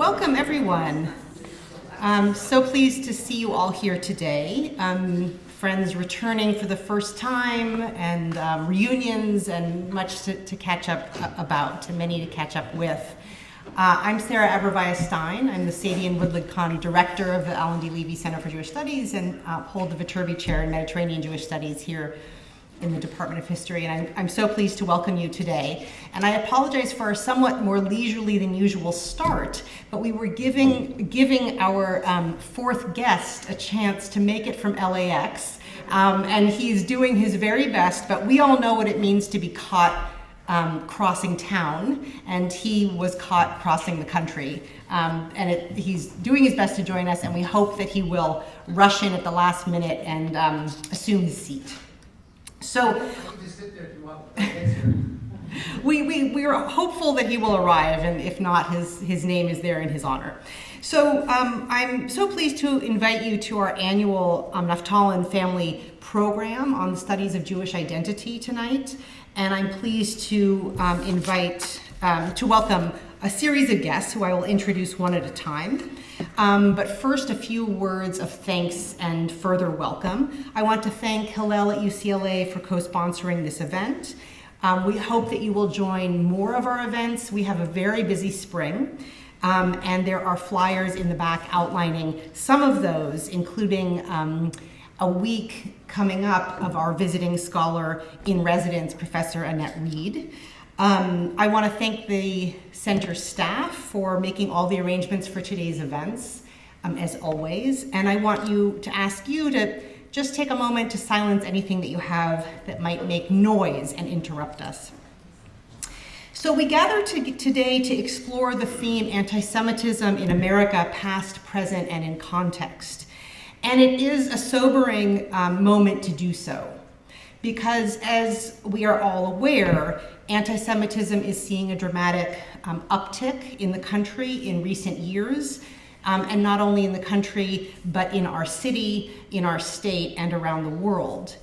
Welcome, everyone. I'm so pleased to see you all here today. Friends returning for the first time, and reunions, and much to catch up about, and many to catch up with. I'm Sarah Abervaya-Stein. I'm the Sadie and Woodland Kahn Director of the L&D Leve Center for Jewish Studies, and hold the Viterbi Chair in Mediterranean Jewish Studies here in the Department of History, and I'm so pleased to welcome you today. And I apologize for our somewhat more leisurely than usual start, but we were giving our fourth guest a chance to make it from LAX, and he's doing his very best, but we all know what it means to be caught crossing town, and he was caught crossing the country. He's doing his best to join us, and we hope that he will rush in at the last minute and assume his seat. So we are hopeful that he will arrive, and if not, his name is there in his honor. So I'm so pleased to invite you to our annual Naftulin family program on the studies of Jewish identity tonight, and I'm pleased to welcome a series of guests who I will introduce one at a time. But first, a few words of thanks and further welcome. I want to thank Hillel at UCLA for co-sponsoring this event. We hope that you will join more of our events. We have a very busy spring, and there are flyers in the back outlining some of those, including a week coming up of our visiting scholar in residence, Professor Annette Reed. I want to thank the center staff for making all the arrangements for today's events, as always. And I want to ask you to just take a moment to silence anything that you have that might make noise and interrupt us. So we gather today to explore the theme anti-Semitism in America, past, present, and in context. And it is a sobering moment to do so, because as we are all aware, anti-Semitism is seeing a dramatic uptick in the country in recent years, and not only in the country, but in our city, in our state, and around the world.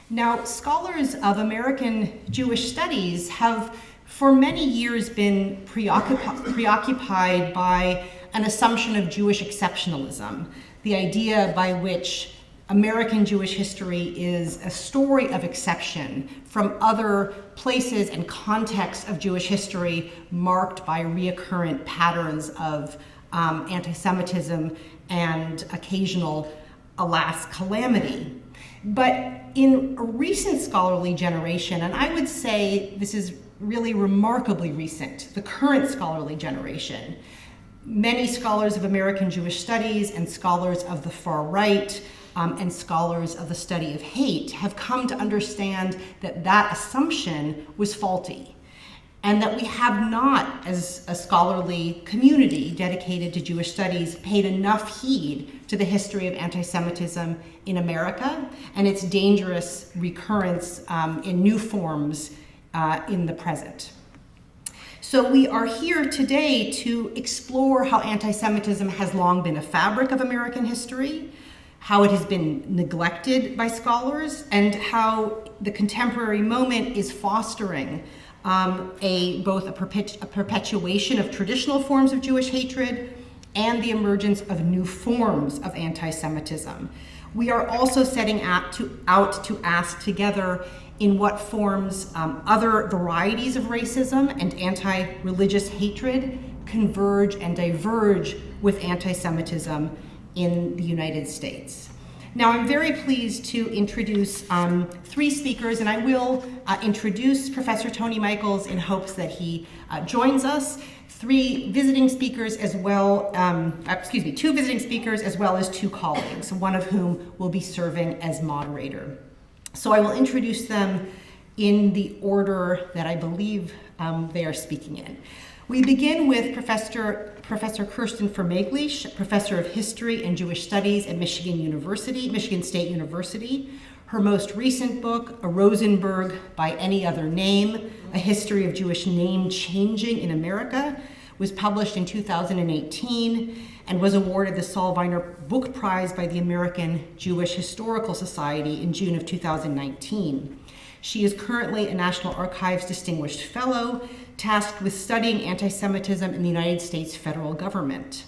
Now, scholars of American Jewish studies have for many years been preoccupied by an assumption of Jewish exceptionalism, the idea by which American Jewish history is a story of exception from other places and contexts of Jewish history marked by recurrent patterns of anti-Semitism and occasional, alas, calamity. But in a recent scholarly generation, and I would say this is really remarkably recent, the current scholarly generation, many scholars of American Jewish studies and scholars of the far right and scholars of the study of hate have come to understand that that assumption was faulty, and that we have not, as a scholarly community dedicated to Jewish studies, paid enough heed to the history of anti-Semitism in America and its dangerous recurrence in new forms in the present. So we are here today to explore how anti-Semitism has long been a fabric of American history, how it has been neglected by scholars, and how the contemporary moment is fostering both a perpetuation of traditional forms of Jewish hatred and the emergence of new forms of anti-Semitism. We are also setting out to ask together in what forms other varieties of racism and anti-religious hatred converge and diverge with anti-Semitism in the United States. Now, I'm very pleased to introduce three speakers, and I will introduce Professor Tony Michels in hopes that he joins us. Two visiting speakers as well as two colleagues, one of whom will be serving as moderator. So I will introduce them in the order that I believe they are speaking in. We begin with Professor Kirsten Fermaglich, Professor of History and Jewish Studies at Michigan State University. Her most recent book, A Rosenberg by Any Other Name, A History of Jewish Name Changing in America, was published in 2018 and was awarded the Saul Weiner Book Prize by the American Jewish Historical Society in June of 2019. She is currently a National Archives Distinguished Fellow, tasked with studying anti-Semitism in the United States federal government.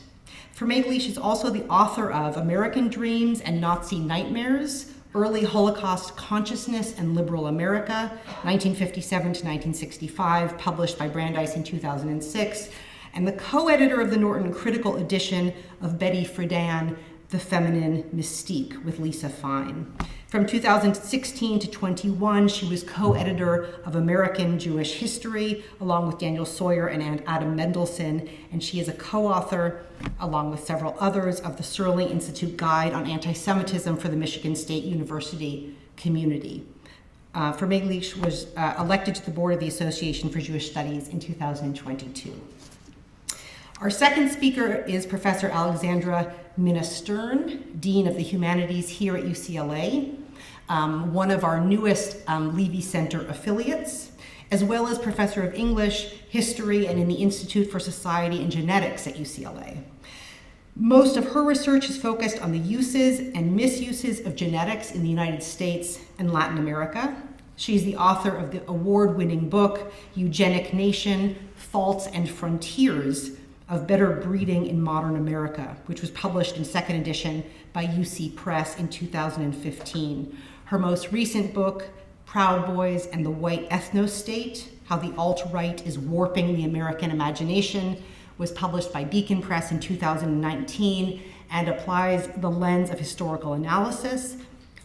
Fermaglich is also the author of American Dreams and Nazi Nightmares, Early Holocaust Consciousness and Liberal America, 1957 to 1965, published by Brandeis in 2006, and the co-editor of the Norton Critical Edition of Betty Friedan, The Feminine Mystique, with Lisa Fine. From 2016 to 21, she was co-editor of American Jewish History, along with Daniel Sawyer and Adam Mendelsohn, and she is a co-author, along with several others, of the Serling Institute Guide on Anti-Semitism for the Michigan State University Community. Fermaglich was elected to the board of the Association for Jewish Studies in 2022. Our second speaker is Professor Alexandra Minna-Stern, Dean of the Humanities here at UCLA, one of our newest Leve Center affiliates, as well as Professor of English, History, and in the Institute for Society and Genetics at UCLA. Most of her research is focused on the uses and misuses of genetics in the United States and Latin America. She's the author of the award-winning book, Eugenic Nation, Faults and Frontiers of Better Breeding in Modern America, which was published in second edition by UC Press in 2015. Her most recent book, Proud Boys and the White Ethno-State, How the Alt-Right is Warping the American Imagination, was published by Beacon Press in 2019 and applies the lens of historical analysis,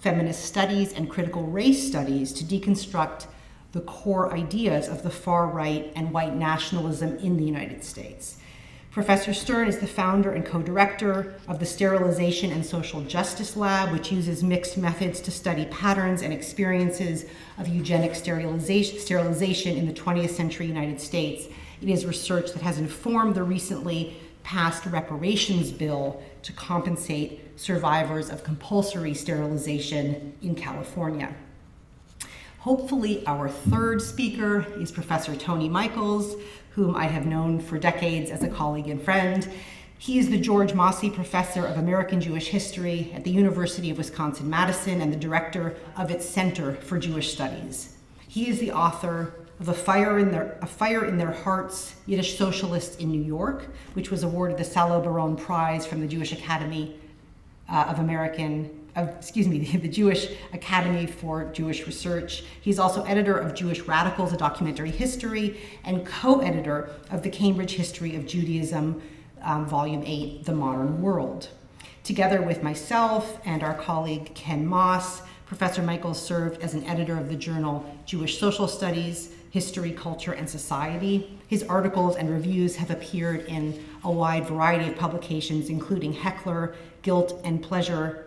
feminist studies, and critical race studies to deconstruct the core ideas of the far right and white nationalism in the United States. Professor Stern is the founder and co-director of the Sterilization and Social Justice Lab, which uses mixed methods to study patterns and experiences of eugenic sterilization in the 20th century United States. It is research that has informed the recently passed reparations bill to compensate survivors of compulsory sterilization in California. Hopefully, our third speaker is Professor Tony Michels, whom I have known for decades as a colleague and friend. He is the George Massey Professor of American Jewish History at the University of Wisconsin-Madison and the director of its Center for Jewish Studies. He is the author of A Fire in Their Hearts, Yiddish Socialists in New York, which was awarded the Salo Baron Prize from the Jewish Academy the Jewish Academy for Jewish Research. He's also editor of Jewish Radicals, a documentary history, and co-editor of the Cambridge History of Judaism, Volume 8, The Modern World. Together with myself and our colleague Ken Moss, Professor Michels served as an editor of the journal Jewish Social Studies, History, Culture, and Society. His articles and reviews have appeared in a wide variety of publications, including Heckler, Guilt and Pleasure,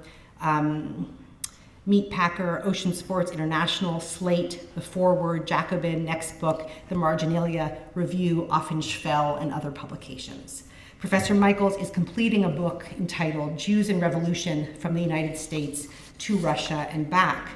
Meatpacker, Ocean Sports International, Slate, The Forward, Jacobin, Next Book, The Marginalia Review, Offenschfeld, and other publications. Professor Michels is completing a book entitled Jews and Revolution from the United States to Russia and Back.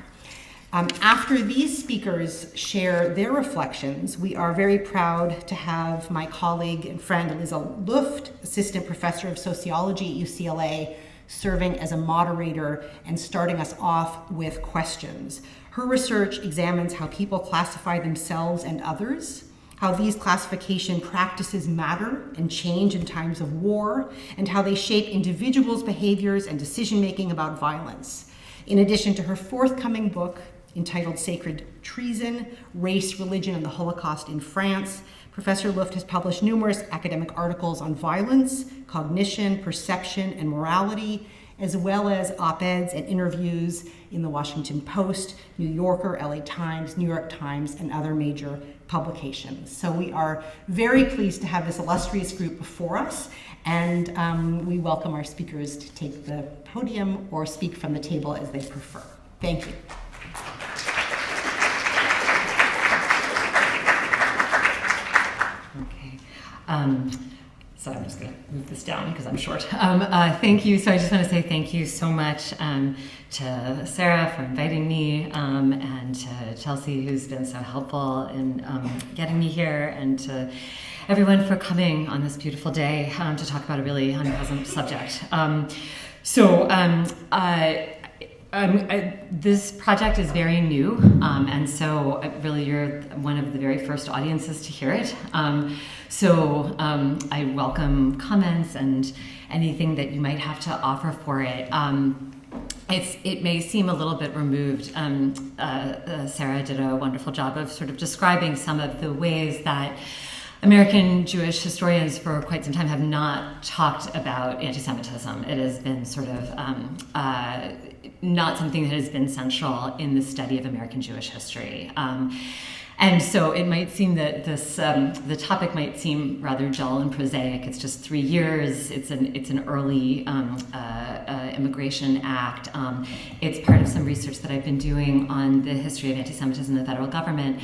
After these speakers share their reflections, we are very proud to have my colleague and friend Aliza Luft, Assistant Professor of Sociology at UCLA, serving as a moderator and starting us off with questions. Her research examines how people classify themselves and others, how these classification practices matter and change in times of war, and how they shape individuals' behaviors and decision-making about violence. In addition to her forthcoming book, entitled Sacred Treason, Race, Religion, and the Holocaust in France, Professor Luft has published numerous academic articles on violence, cognition, perception, and morality, as well as op-eds and interviews in the Washington Post, New Yorker, LA Times, New York Times, and other major publications. So we are very pleased to have this illustrious group before us, and we welcome our speakers to take the podium or speak from the table as they prefer. Thank you. So I'm just going to move this down because I'm short. Thank you. So I just want to say thank you so much to Sarah for inviting me and to Chelsea, who's been so helpful in getting me here, and to everyone for coming on this beautiful day to talk about a really unpleasant subject. This project is very new, and so really you're one of the very first audiences to hear it. I welcome comments and anything that you might have to offer for it. It may seem a little bit removed. Sarah did a wonderful job of sort of describing some of the ways that American Jewish historians for quite some time have not talked about anti-Semitism. It has been sort of not something that has been central in the study of American Jewish history. And so it might seem that the topic might seem rather dull and prosaic. It's just 3 years. It's an early immigration act. It's part of some research that I've been doing on the history of anti-Semitism in the federal government.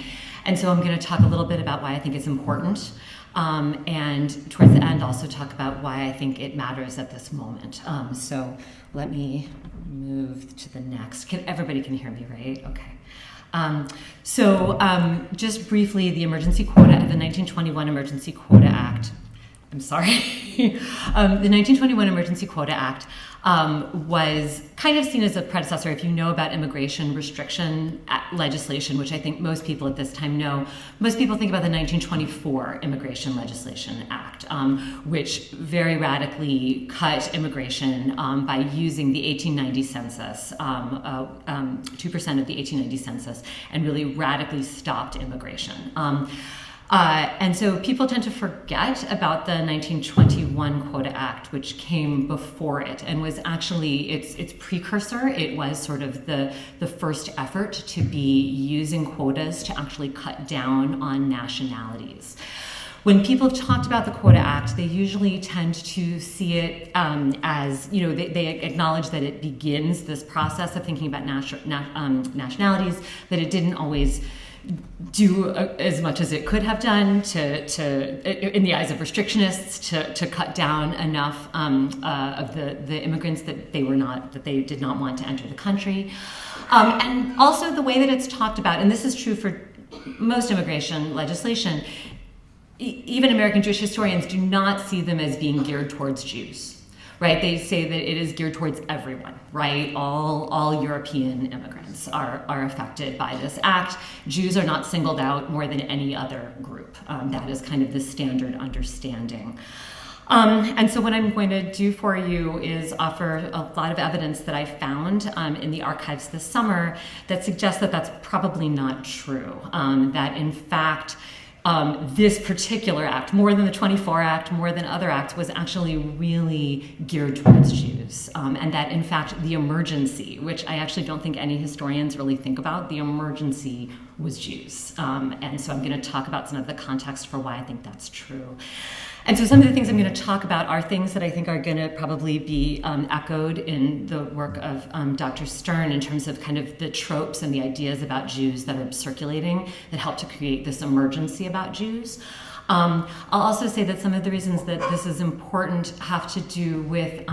And so I'm going to talk a little bit about why I think it's important, and towards the end also talk about why I think it matters at this moment. So let me move to the next. Everybody can hear me, right? Okay. Just briefly, the emergency quota, the 1921 Emergency Quota Act. I'm sorry. The 1921 Emergency Quota Act was kind of seen as a predecessor, if you know about immigration restriction legislation, which I think most people at this time know. Most people think about the 1924 Immigration Legislation Act, which very radically cut immigration by using the 1890 census, 2% of the 1890 census, and really radically stopped immigration. And so people tend to forget about the 1921 Quota Act, which came before it and was actually its precursor. It was sort of the first effort to be using quotas to actually cut down on nationalities. When people have talked about the Quota Act, they usually tend to see it as, they acknowledge that it begins this process of thinking about nationalities, that it didn't always do as much as it could have done to in the eyes of restrictionists, to cut down enough of the immigrants that they did not want to enter the country, and also the way that it's talked about, and this is true for most immigration legislation. Even American Jewish historians do not see them as being geared towards Jews. Right, they say that it is geared towards everyone, right? All European immigrants are affected by this act. Jews are not singled out more than any other group. That is kind of the standard understanding. And so what I'm going to do for you is offer a lot of evidence that I found in the archives this summer that suggests that that's probably not true. That in fact, this particular act, more than the 24 Act, more than other acts, was actually really geared towards Jews. And that, in fact, the emergency, which I actually don't think any historians really think about, the emergency was Jews. And so I'm going to talk about some of the context for why I think that's true. And so some of the things I'm going to talk about are things that I think are going to probably be echoed in the work of Dr. Stern in terms of kind of the tropes and the ideas about Jews that are circulating that help to create this emergency about Jews. I'll also say that some of the reasons that this is important have to do with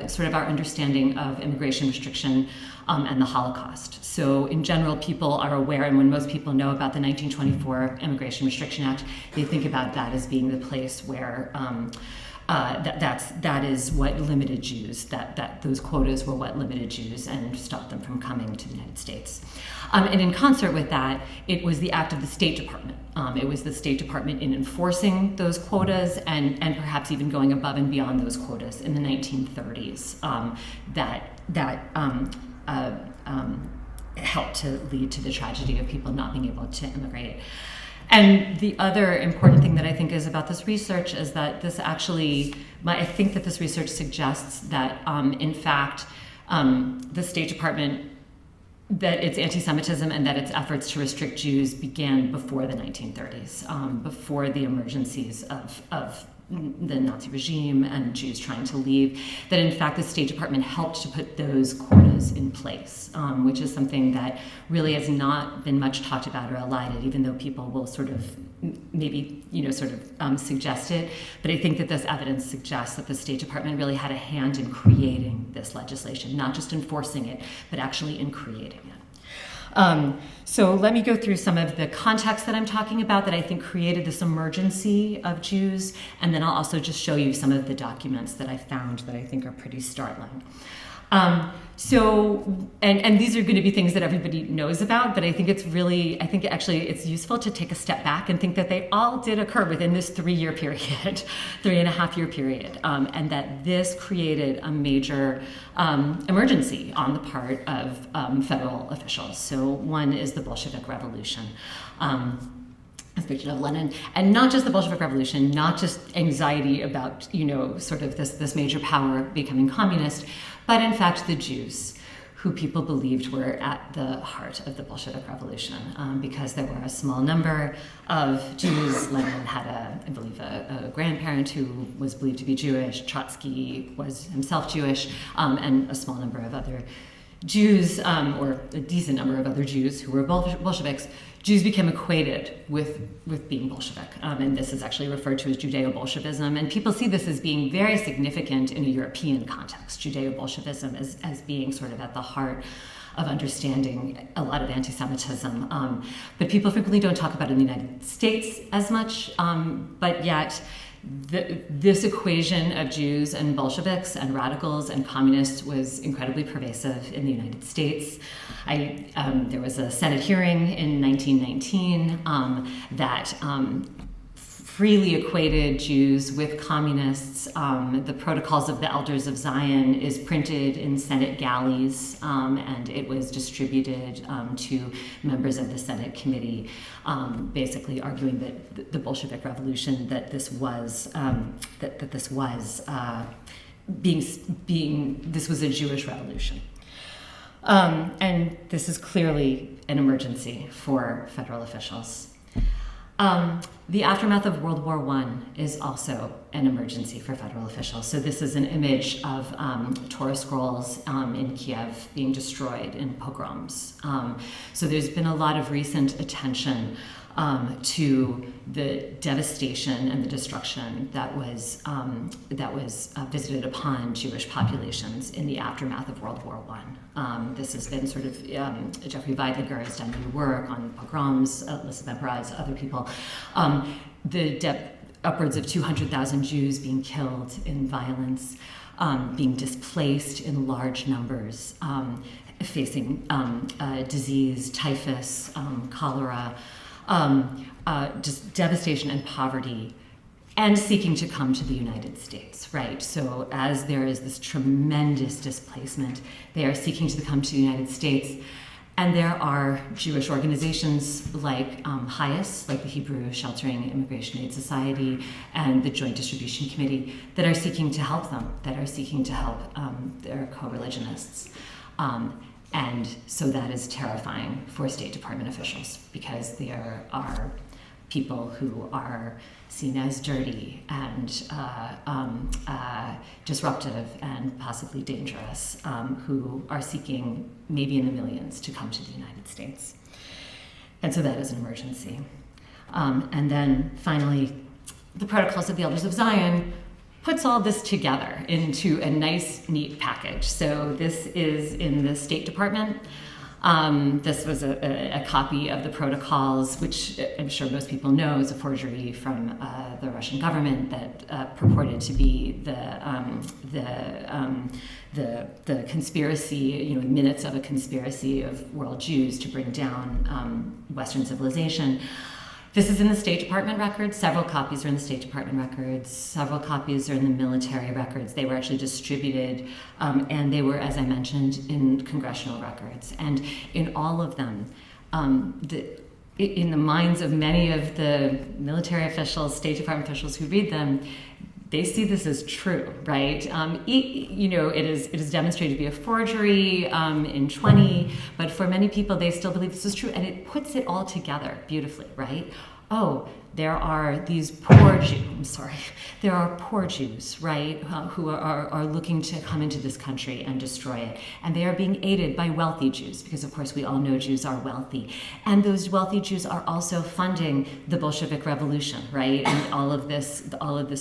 sort of our understanding of immigration restriction and the Holocaust. So in general, people are aware, and when most people know about the 1924 Immigration Restriction Act, they think about that as being the place where that is what limited Jews, that those quotas were what limited Jews and stopped them from coming to the United States. And in concert with that, it was the act of the State Department. It was the State Department in enforcing those quotas and perhaps even going above and beyond those quotas in the 1930s that helped to lead to the tragedy of people not being able to immigrate. And the other important thing that I think is about this research is that this actually, I think that this research suggests that, in fact, the State Department, that its anti-Semitism and that its efforts to restrict Jews began before the 1930s, before the emergencies of the Nazi regime and Jews trying to leave, that in fact the State Department helped to put those quotas in place, which is something that really has not been much talked about or elided, even though people will sort of maybe, suggest it. But I think that this evidence suggests that the State Department really had a hand in creating this legislation, not just enforcing it, but actually in creating it. So let me go through some of the context that I'm talking about that I think created this emergency of Jews, and then I'll also just show you some of the documents that I found that I think are pretty startling. And these are going to be things that everybody knows about, but I think actually it's useful to take a step back and think that they all did occur within this 3-year period, 3.5-year period, and that this created a major emergency on the part of federal officials. So one is the Bolshevik Revolution. Speaking of Lenin, and not just the Bolshevik Revolution, not just anxiety about, sort of this major power becoming communist, but in fact the Jews, who people believed were at the heart of the Bolshevik Revolution, because there were a small number of Jews. Lenin had, I believe, a grandparent who was believed to be Jewish. Trotsky was himself Jewish, and a small number of other Jews, or a decent number of other Jews who were Bolsheviks. Jews became equated with being Bolshevik, and this is actually referred to as Judeo-Bolshevism, and people see this as being very significant in a European context, Judeo-Bolshevism as being sort of at the heart of understanding a lot of anti-Semitism, but people frequently don't talk about it in the United States as much, but yet this equation of Jews and Bolsheviks and radicals and communists was incredibly pervasive in the United States. There was a Senate hearing in 1919 that freely equated Jews with communists. The Protocols of the Elders of Zion is printed in Senate galleys, and it was distributed to members of the Senate committee, basically arguing that the Bolshevik Revolution, this was a Jewish revolution. And this is clearly an emergency for federal officials. The aftermath of World War I is also an emergency for federal officials. So this is an image of Torah scrolls in Kiev being destroyed in pogroms. So there's been a lot of recent attention to the devastation and the destruction that was visited upon Jewish populations in the aftermath of World War I. This has been sort of Jeffrey Weidlinger has done new work on pogroms, Elizabeth Braz, other people. Upwards of 200,000 Jews being killed in violence, being displaced in large numbers, facing disease, typhus, cholera. Just devastation and poverty, and seeking to come to the United States, right? So as there is this tremendous displacement, they are seeking to come to the United States, and there are Jewish organizations like HIAS, like the Hebrew Sheltering Immigration Aid Society, and the Joint Distribution Committee that are seeking to help them, that are seeking to help their co-religionists. And so that is terrifying for State Department officials, because there are people who are seen as dirty and disruptive and possibly dangerous, who are seeking, maybe in the millions, to come to the United States. And so that is an emergency. And then finally, the Protocols of the Elders of Zion puts all this together into a nice, neat package. So this is in the State Department. This was a copy of the protocols, which I'm sure most people know is a forgery from the Russian government that purported to be the conspiracy, minutes of a conspiracy of world Jews to bring down Western civilization. This is in the State Department records. Several copies are in the State Department records. Several copies are in the military records. They were actually distributed, and they were, as I mentioned, in congressional records. And in all of them, in the minds of many of the military officials, State Department officials who read them, they see this as true, right? It is demonstrated to be a forgery in 20, but for many people, they still believe this is true, and it puts it all together beautifully, right? Oh, there are these poor Jews, there are poor Jews, right, who are looking to come into this country and destroy it. And they are being aided by wealthy Jews, because of course we all know Jews are wealthy. And those wealthy Jews are also funding the Bolshevik Revolution, right, and all of this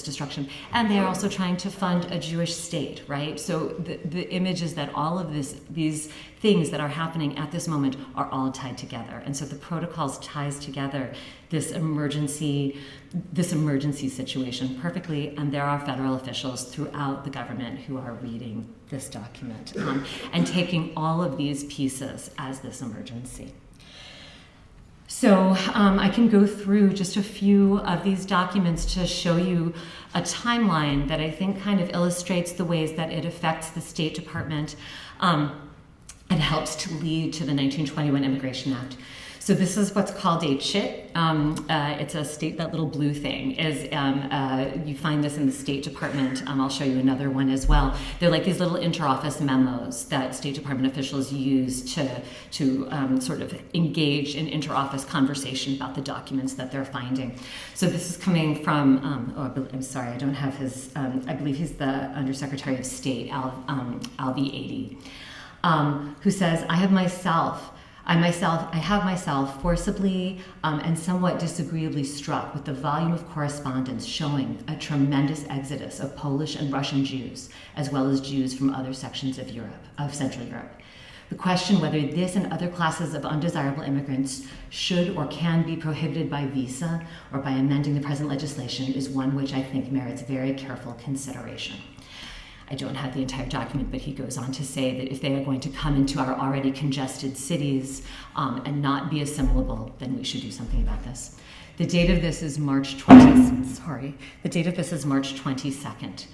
destruction. And they are also trying to fund a Jewish state, right? So the image is that all of these things that are happening at this moment are all tied together. And so the protocols ties together this emergency situation perfectly, and there are federal officials throughout the government who are reading this document and taking all of these pieces as this emergency. So I can go through just a few of these documents to show you a timeline that I think kind of illustrates the ways that it affects the State Department and helps to lead to the 1921 Immigration Act. So this is what's called a CHIT. It's a state, that little blue thing is, you find this in the State Department. I'll show you another one as well. They're like these little interoffice memos that State Department officials use to sort of engage in interoffice conversation about the documents that they're finding. So this is coming from, I'm sorry, I don't have his, I believe he's the Undersecretary of State, Alvi 80, who says, I have myself forcibly and somewhat disagreeably struck with the volume of correspondence showing a tremendous exodus of Polish and Russian Jews, as well as Jews from other sections of Europe, of Central Europe. The question whether this and other classes of undesirable immigrants should or can be prohibited by visa or by amending the present legislation is one which I think merits very careful consideration. I don't have the entire document, but he goes on to say that if they are going to come into our already congested cities and not be assimilable, then we should do something about this. The date of this is March 22nd.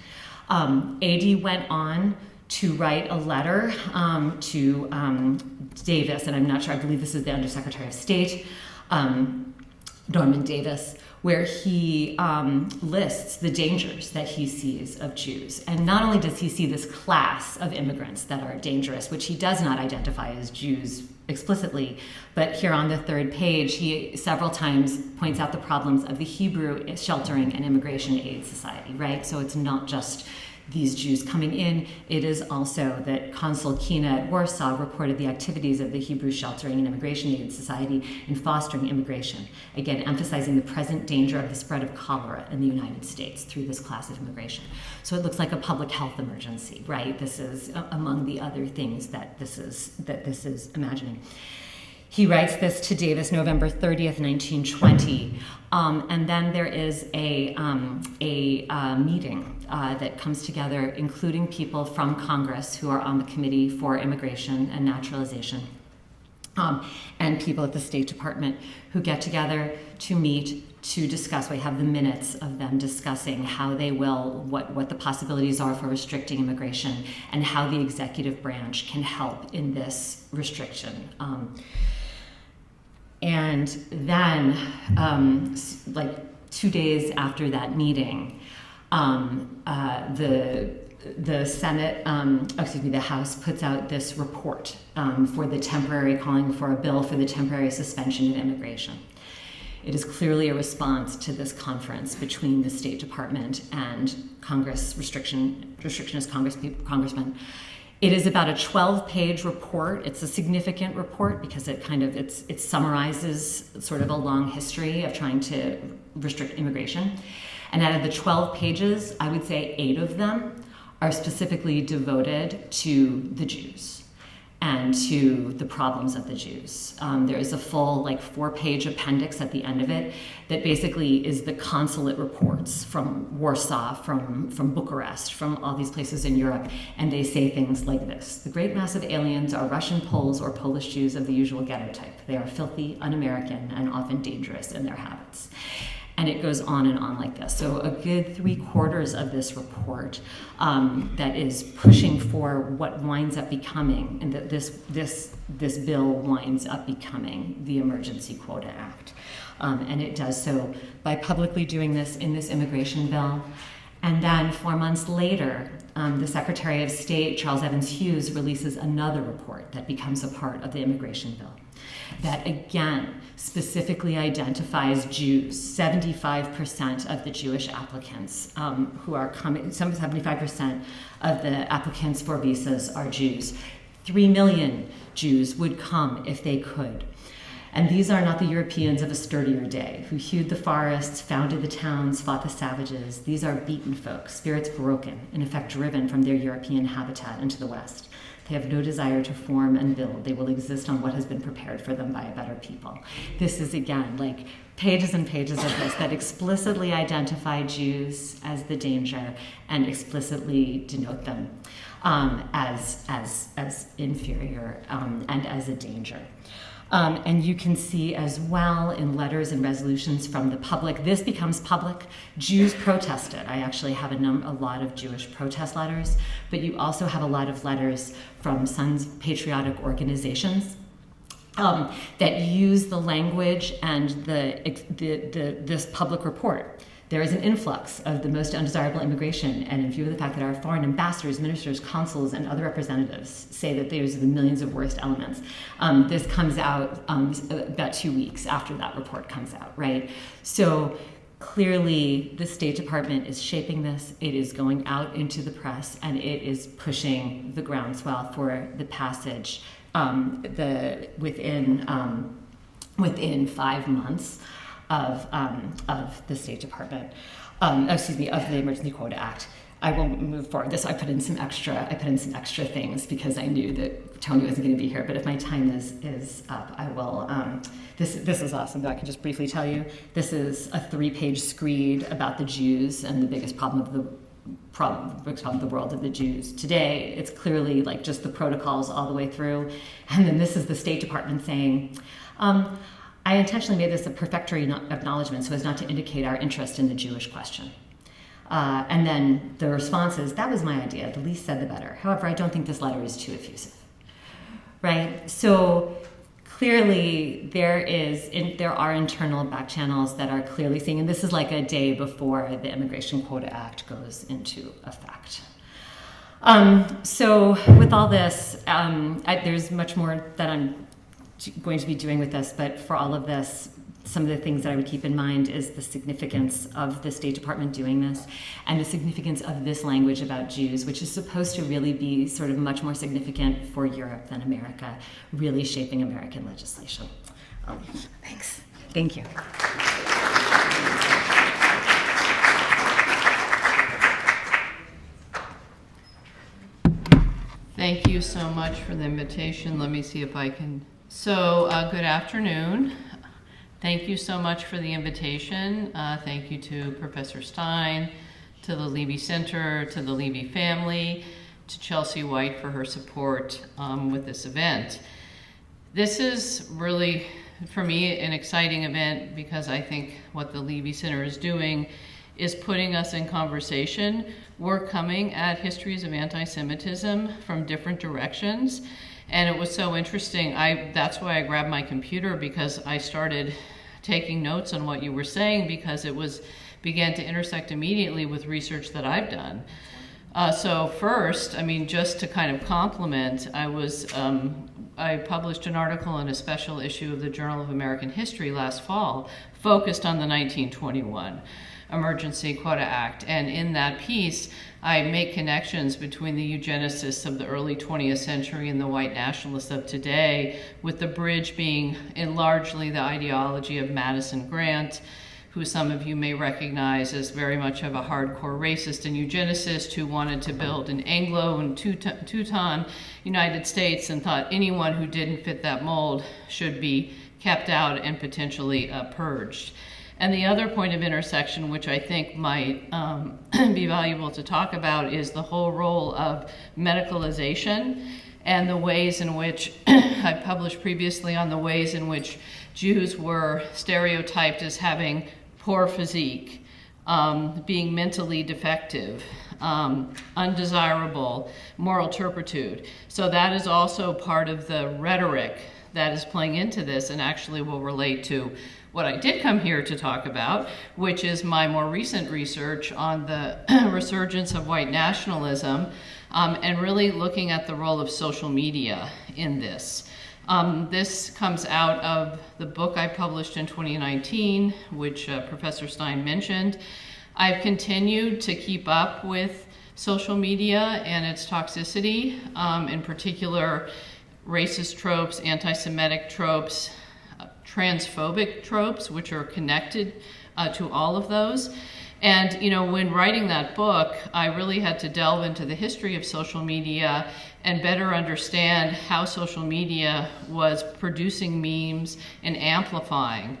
AD went on to write a letter to Davis, and I'm not sure, I believe this is the Undersecretary of State, Norman Davis, where he lists the dangers that he sees of Jews. And not only does he see this class of immigrants that are dangerous, which he does not identify as Jews explicitly, but here on the third page, he several times points out the problems of the Hebrew Sheltering and Immigration Aid Society, right? So it's not just these Jews coming in, it is also that Consul Kina at Warsaw reported the activities of the Hebrew Sheltering and Immigration Aid Society in fostering immigration, again emphasizing the present danger of the spread of cholera in the United States through this class of immigration. So it looks like a public health emergency, right? This is among the other things that this is imagining. He writes this to Davis November 30th, 1920, and then there is a meeting that comes together, including people from Congress who are on the Committee for Immigration and Naturalization, and people at the State Department who get together to meet to discuss. We have the minutes of them discussing how they will, what the possibilities are for restricting immigration and how the executive branch can help in this restriction. And then, like 2 days after that meeting, the Senate, the House puts out this report calling for a bill for the temporary suspension of immigration. It is clearly a response to this conference between the State Department and Congress, restrictionist congressmen. It is about a 12-page report. It's a significant report because it summarizes sort of a long history of trying to restrict immigration. And out of the 12 pages, I would say 8 of them are specifically devoted to the Jews and to the problems of the Jews. There is a full 4-page appendix at the end of it that basically is the consulate reports from Warsaw, from Bucharest, from all these places in Europe, and they say things like this: the great mass of aliens are Russian Poles or Polish Jews of the usual ghetto type. They are filthy, un-American, and often dangerous in their habits. And it goes on and on like this. So a good 3/4 of this report that is pushing for what winds up becoming, and that this bill winds up becoming the Emergency Quota Act. And it does so by publicly doing this in this immigration bill. And then 4 months later, the Secretary of State, Charles Evans Hughes, releases another report that becomes a part of the immigration bill that again specifically identifies Jews. 75% of the Jewish applicants who are coming, 75% of the applicants for visas are Jews. 3 million Jews would come if they could. And these are not the Europeans of a sturdier day who hewed the forests, founded the towns, fought the savages. These are beaten folk, spirits broken, in effect driven from their European habitat into the West. They have no desire to form and build. They will exist on what has been prepared for them by a better people. This is, again, pages and pages of this that explicitly identify Jews as the danger and explicitly denote them as inferior and as a danger. And you can see as well in letters and resolutions from the public, this becomes public. Jews protested. I actually have a lot of Jewish protest letters, but you also have a lot of letters from Sons patriotic organizations that use the language and this public report. There is an influx of the most undesirable immigration, and in view of the fact that our foreign ambassadors, ministers, consuls, and other representatives say that there's the millions of worst elements, this comes out about 2 weeks after that report comes out, right? So clearly the State Department is shaping this, it is going out into the press, and it is pushing the groundswell for the passage within 5 months of the State Department, of the Emergency Quota Act. I won't move forward. I put in some extra things because I knew that Tony wasn't going to be here. But if my time is up, I will. This is awesome. Though I can just briefly tell you, this is a 3-page screed about the Jews and the biggest problem of the world of the Jews today. It's clearly like just the protocols all the way through, and then this is the State Department saying. I intentionally made this a perfectory acknowledgement so as not to indicate our interest in the Jewish question. And then the response is, that was my idea. The least said, the better. However, I don't think this letter is too effusive, right? So clearly there are internal back channels that are clearly seeing, and this is like a day before the Immigration Quota Act goes into effect. So with all this, there's much more that I'm going to be doing with this, but for all of this, some of the things that I would keep in mind is the significance of the State Department doing this and the significance of this language about Jews, which is supposed to really be sort of much more significant for Europe than America, really shaping American legislation. Thanks. Thank you. Thank you so much for the invitation. Let me see if I can. So, good afternoon. Thank you so much for the invitation. Thank you to Professor Stein, to the Leve Center, to the Leve family, to Chelsea White for her support with this event. This is really, for me, an exciting event because I think what the Leve Center is doing is putting us in conversation. We're coming at histories of anti-Semitism from different directions. And it was so interesting. That's why I grabbed my computer, because I started taking notes on what you were saying, because it began to intersect immediately with research that I've done. So first, I mean, just to kind of compliment, I published an article in a special issue of the Journal of American History last fall, focused on the 1921 Emergency Quota Act. And in that piece, I make connections between the eugenicists of the early 20th century and the white nationalists of today, with the bridge being largely the ideology of Madison Grant, who some of you may recognize as very much of a hardcore racist and eugenicist who wanted to build an Anglo and Teuton United States and thought anyone who didn't fit that mold should be kept out and potentially purged. And the other point of intersection, which I think might be valuable to talk about, is the whole role of medicalization and the ways in which, I published previously on the ways in which Jews were stereotyped as having poor physique, being mentally defective, undesirable, moral turpitude. So that is also part of the rhetoric that is playing into this and actually will relate to what I did come here to talk about, which is my more recent research on the resurgence of white nationalism and really looking at the role of social media in this. This comes out of the book I published in 2019, which Professor Stein mentioned. I've continued to keep up with social media and its toxicity, in particular racist tropes, anti-Semitic tropes, transphobic tropes, which are connected to all of those. And, you know, when writing that book, I really had to delve into the history of social media and better understand how social media was producing memes and amplifying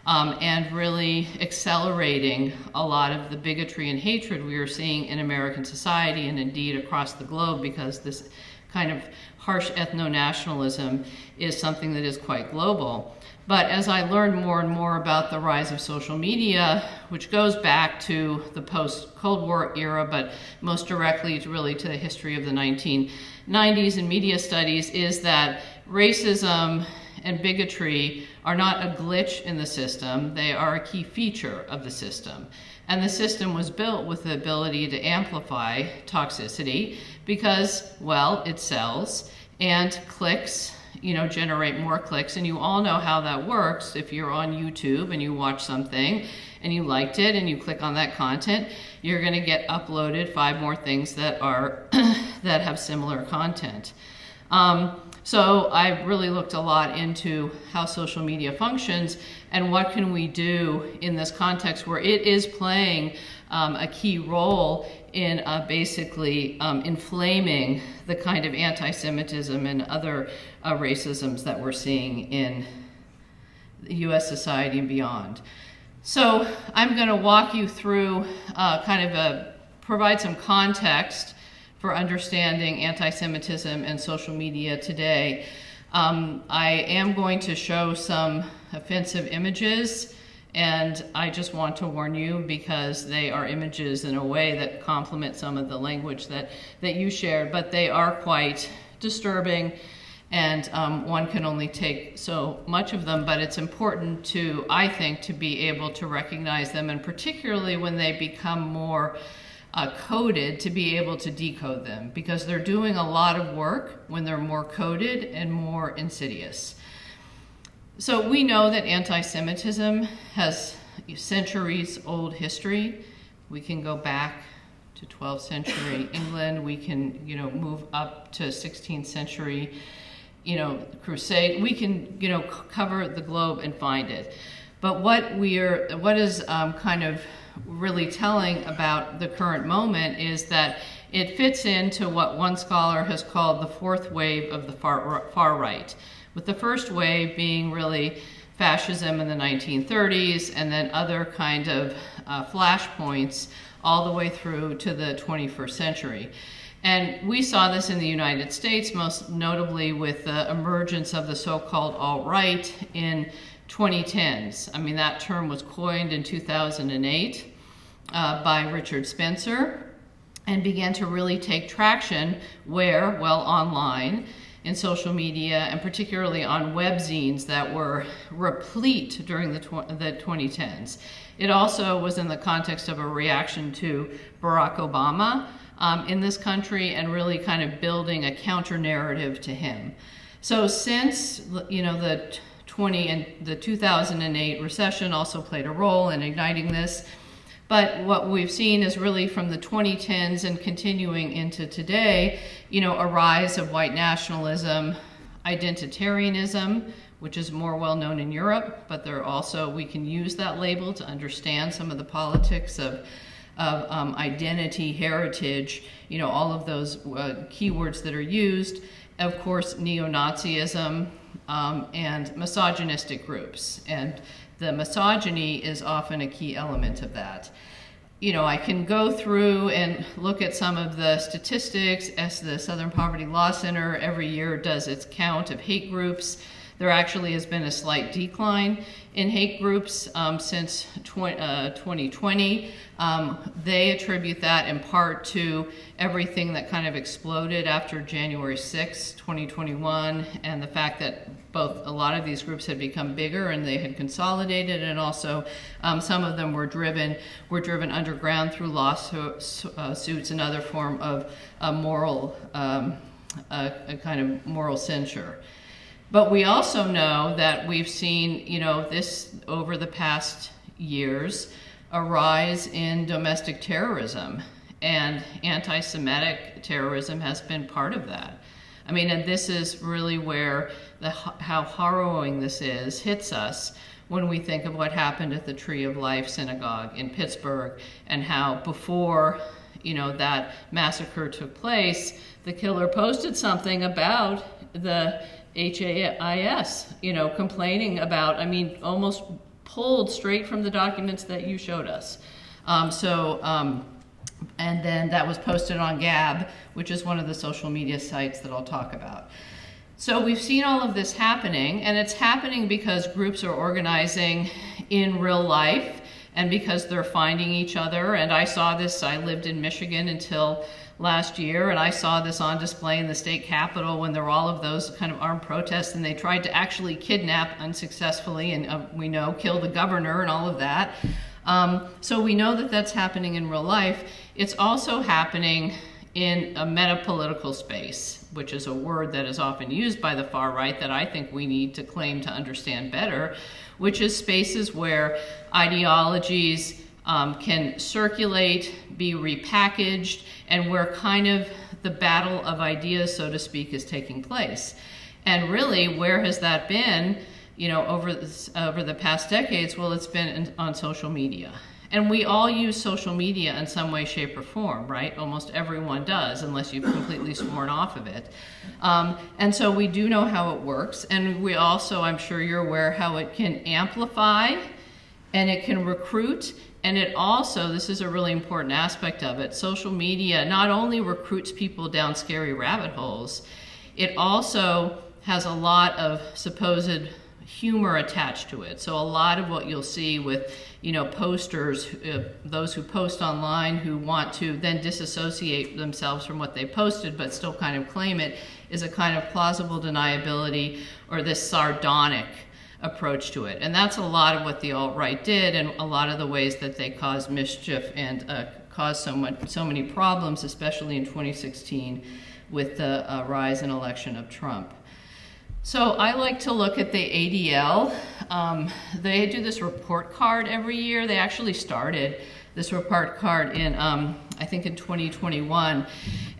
and really accelerating a lot of the bigotry and hatred we are seeing in American society and indeed across the globe, because this kind of harsh ethno-nationalism is something that is quite global. But as I learned more and more about the rise of social media, which goes back to the post-Cold War era, but most directly really to the history of the 1990s and media studies, is that racism and bigotry are not a glitch in the system. They are a key feature of the system. And the system was built with the ability to amplify toxicity because, well, it sells, and clicks, generate more clicks. And you all know how that works. If you're on YouTube and you watch something and you liked it and you click on that content, you're going to get uploaded 5 more things that are that have similar content. So I really looked a lot into how social media functions and what can we do in this context where it is playing a key role in basically inflaming the kind of anti-Semitism and other racisms that we're seeing in the U.S. society and beyond. So I'm going to walk you through provide some context for understanding anti-Semitism and social media today. I am going to show some offensive images, and I just want to warn you because they are images in a way that complement some of the language that you shared, but they are quite disturbing, and one can only take so much of them, but it's important to, I think, to be able to recognize them, and particularly when they become more coded, to be able to decode them, because they're doing a lot of work when they're more coded and more insidious. So we know that anti-Semitism has centuries old history. We can go back to 12th century England. We can, move up to 16th century, crusade. We can, cover the globe and find it. But what is kind of really telling about the current moment is that it fits into what one scholar has called the fourth wave of the far right, with the first wave being really fascism in the 1930s and then other kind of flashpoints all the way through to the 21st century. And we saw this in the United States, most notably with the emergence of the so-called alt-right in 2010s. I mean, that term was coined in 2008 by Richard Spencer and began to really take traction where, well, online, in social media, and particularly on webzines that were replete during the 2010s. It also was in the context of a reaction to Barack Obama in this country and really kind of building a counter-narrative to him. So since, the 2008 recession also played a role in igniting this. But what we've seen is really from the 2010s and continuing into today, a rise of white nationalism, identitarianism, which is more well known in Europe, but we can use that label to understand some of the politics of identity, heritage, all of those keywords that are used. Of course, neo-Nazism, and misogynistic groups. And the misogyny is often a key element of that. I can go through and look at some of the statistics as the Southern Poverty Law Center every year does its count of hate groups. There actually has been a slight decline in hate groups since 2020. They attribute that in part to everything that kind of exploded after January 6, 2021, and the fact that both a lot of these groups had become bigger and they had consolidated, and also some of them were driven underground through lawsuits and other form of moral, a kind of moral censure. But we also know that we've seen, this over the past years, a rise in domestic terrorism, and anti-Semitic terrorism has been part of that. I mean, and this is really where how harrowing this hits us when we think of what happened at the Tree of Life Synagogue in Pittsburgh, and how before, that massacre took place, the killer posted something about the HAIS, complaining about, almost pulled straight from the documents that you showed us. And then that was posted on Gab, which is one of the social media sites that I'll talk about. So we've seen all of this happening, and it's happening because groups are organizing in real life and because they're finding each other. And I saw this, I lived in Michigan until last year, and I saw this on display in the state capitol when there were all of those kind of armed protests, and they tried to actually kidnap unsuccessfully, and we know, kill the governor and all of that. So we know that that's happening in real life. It's also happening in a metapolitical space, which is a word that is often used by the far right that I think we need to claim to understand better, which is spaces where ideologies can circulate, be repackaged, and where kind of the battle of ideas, so to speak, is taking place. And really, where has that been, over the past decades? Well, it's been on social media. And we all use social media in some way, shape, or form, right? Almost everyone does, unless you've completely sworn off of it. And so we do know how it works. And we also, I'm sure you're aware, how it can amplify and it can recruit. And it also, this is a really important aspect of it, social media not only recruits people down scary rabbit holes, it also has a lot of supposed humor attached to it. So a lot of what you'll see with, posters, those who post online who want to then disassociate themselves from what they posted but still kind of claim it, is a kind of plausible deniability or this sardonic approach to it. And that's a lot of what the alt-right did, and a lot of the ways that they caused mischief and caused so many problems, especially in 2016 with the rise and election of Trump. So I like to look at the ADL. They do this report card every year. They actually started this report card in, I think in 2021.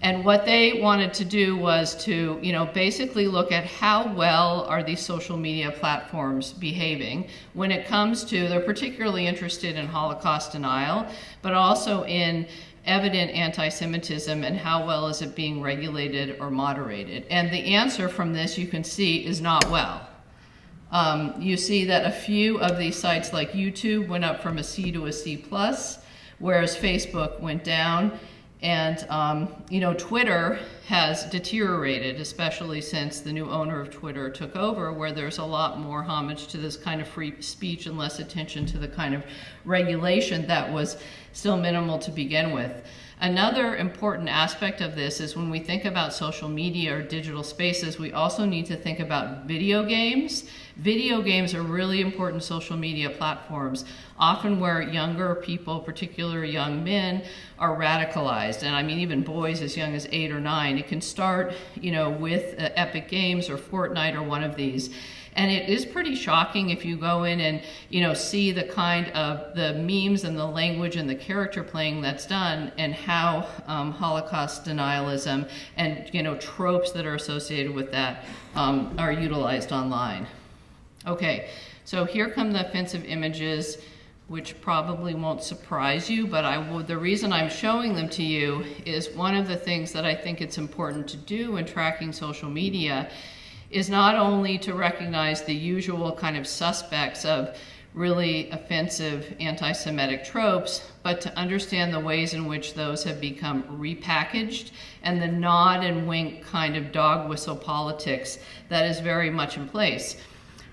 And what they wanted to do was to, basically look at how well are these social media platforms behaving when it comes to, they're particularly interested in Holocaust denial, but also in evident anti-Semitism and how well is it being regulated or moderated. And the answer from this, you can see, is not well. You see that a few of these sites like YouTube went up from a C to a C+, whereas Facebook went down. And, Twitter has deteriorated, especially since the new owner of Twitter took over, where there's a lot more homage to this kind of free speech and less attention to the kind of regulation that was still minimal to begin with. Another important aspect of this is when we think about social media or digital spaces, we also need to think about video games. Video games are really important social media platforms, often where younger people, particularly young men, are radicalized. And I mean, even boys as young as 8 or 9. It can start, with Epic Games or Fortnite or one of these. And it is pretty shocking if you go in and, see the kind of the memes and the language and the character playing that's done, and how Holocaust denialism and, tropes that are associated with that are utilized online. Okay, so here come the offensive images, which probably won't surprise you, but the reason I'm showing them to you is one of the things that I think it's important to do in tracking social media is not only to recognize the usual kind of suspects of really offensive anti-Semitic tropes, but to understand the ways in which those have become repackaged and the nod and wink kind of dog whistle politics that is very much in place.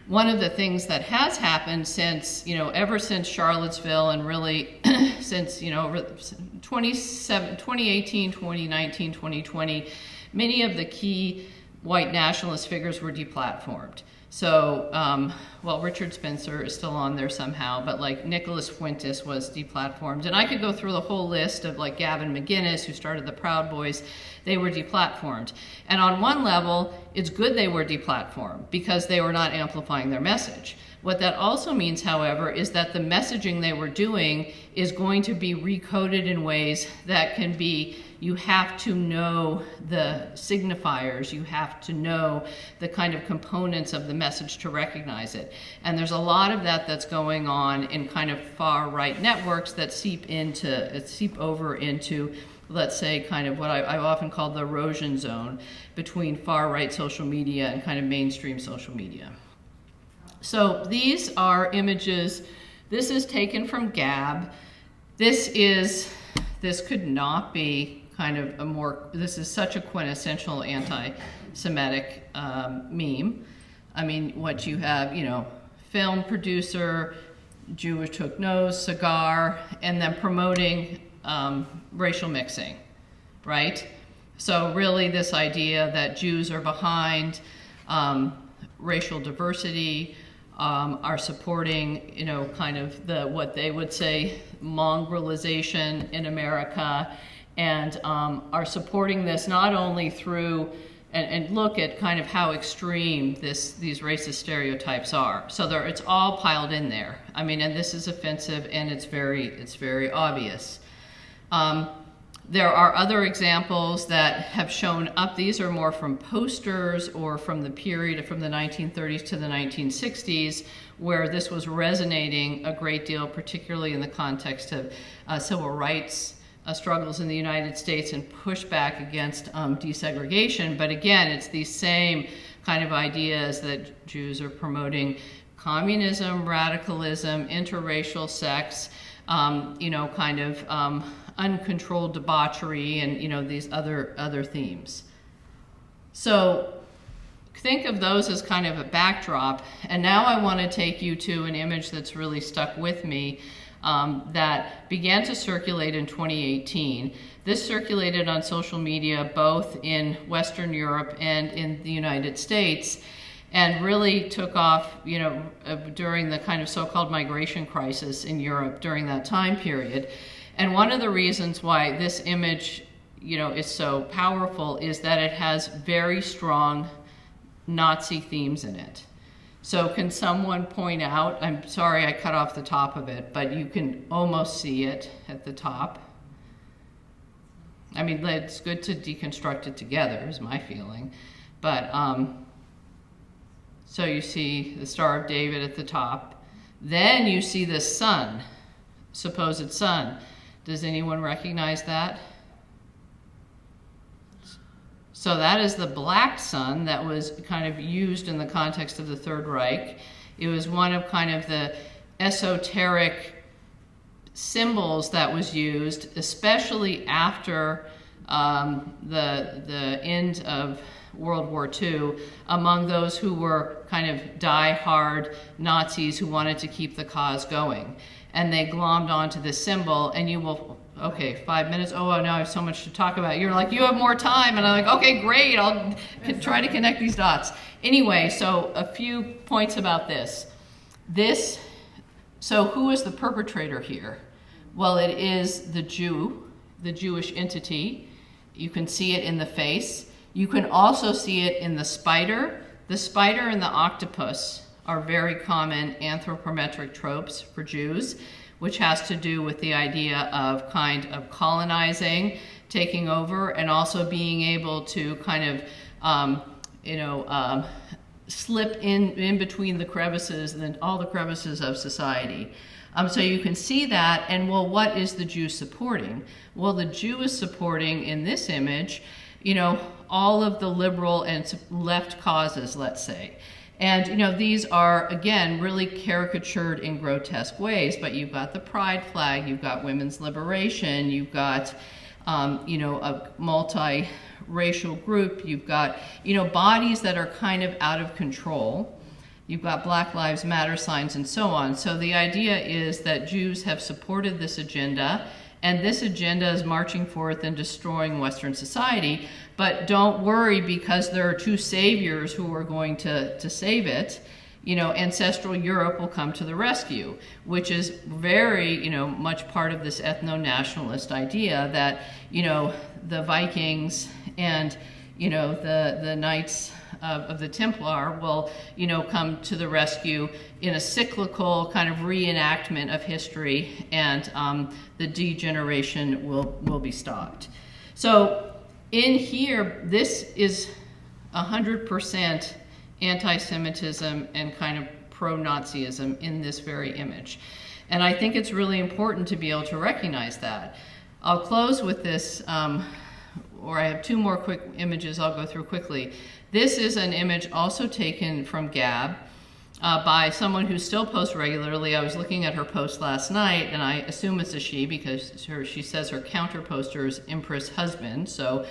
One of the things that has happened since, ever since Charlottesville and really since, over 2018, 2019, 2020, many of the key white nationalist figures were deplatformed. So, Richard Spencer is still on there somehow, but like Nicholas Fuentes was deplatformed. And I could go through the whole list of like Gavin McInnes, who started the Proud Boys. They were deplatformed. And on one level, it's good they were deplatformed because they were not amplifying their message. What that also means, however, is that the messaging they were doing is going to be recoded in ways that can be, you have to know the signifiers, you have to know the kind of components of the message to recognize it. And there's a lot of that that's going on in kind of far right networks that seep over into, let's say, kind of what I've often called the erosion zone between far right social media and kind of mainstream social media. So these are images. This is taken from Gab. This could not be kind of a more, this is such a quintessential anti-Semitic meme. I mean, what you have, film producer, Jewish hook nose, cigar, and then promoting racial mixing, right? So really this idea that Jews are behind racial diversity, are supporting, kind of what they would say mongrelization in America, and are supporting this not only through, and look at kind of how extreme these racist stereotypes are. So it's all piled in there. I mean, and this is offensive, and it's very obvious. There are other examples that have shown up. These are more from posters or from the period from the 1930s to the 1960s, where this was resonating a great deal, particularly in the context of civil rights struggles in the United States and pushback against desegregation. But again, it's these same kind of ideas that Jews are promoting communism, radicalism, interracial sex, kind of uncontrolled debauchery, and these other themes. So think of those as kind of a backdrop, and now I want to take you to an image that's really stuck with me that began to circulate in 2018. This circulated on social media both in Western Europe and in the United States, and really took off, during the kind of so-called migration crisis in Europe during that time period. And one of the reasons why this image, is so powerful is that it has very strong Nazi themes in it. So can someone point out, I'm sorry I cut off the top of it, but you can almost see it at the top. I mean, it's good to deconstruct it together, is my feeling. But, so you see the Star of David at the top. Then you see the sun, supposed sun. Does anyone recognize that? So that is the black sun that was kind of used in the context of the Third Reich. It was one of kind of the esoteric symbols that was used, especially after the end of World War II, among those who were kind of die-hard Nazis who wanted to keep the cause going. And they glommed onto this symbol, and you will, okay, 5 minutes, oh, now I have so much to talk about. You're like, you have more time, and I'm like, okay, great, I'll try to connect these dots. Anyway, so a few points about this. So who is the perpetrator here? Well, it is the Jew, the Jewish entity. You can see it in the face. You can also see it in the spider. The spider and the octopus are very common anthropometric tropes for Jews, which has to do with the idea of kind of colonizing, taking over, and also being able to kind of, slip in between the crevices and all the crevices of society. So you can see that, and well, what is the Jew supporting? Well, the Jew is supporting, in this image, all of the liberal and left causes, let's say. And, these are, again, really caricatured in grotesque ways, but you've got the pride flag, you've got women's liberation, you've got, a multi-racial group, you've got, bodies that are kind of out of control. You've got Black Lives Matter signs and so on. So the idea is that Jews have supported this agenda, and this agenda is marching forth and destroying Western society. But don't worry, because there are two saviors who are going to save it. Ancestral Europe will come to the rescue, which is very, much part of this ethno-nationalist idea that, the Vikings and, the Knights of the Templar will, come to the rescue in a cyclical kind of reenactment of history, and the degeneration will be stopped. So in here, this is 100% anti-Semitism and kind of pro-Nazism in this very image. And I think it's really important to be able to recognize that. I'll close with this, or I have two more quick images I'll go through quickly. This is an image also taken from Gab, by someone who still posts regularly. I was looking at her post last night, and I assume it's a she because she says her counter poster is Empress Husband. So,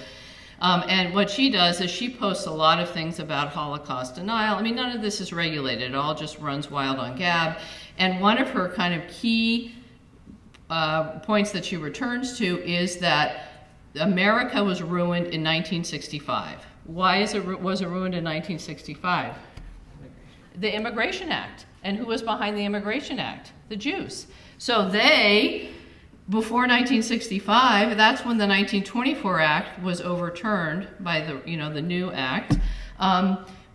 and what she does is she posts a lot of things about Holocaust denial. I mean, none of this is regulated. It all just runs wild on Gab. And one of her kind of key points that she returns to is that America was ruined in 1965. Why was it ruined in 1965? The Immigration Act. And who was behind the Immigration Act? The Jews. So they, before 1965, that's when the 1924 Act was overturned by the new act.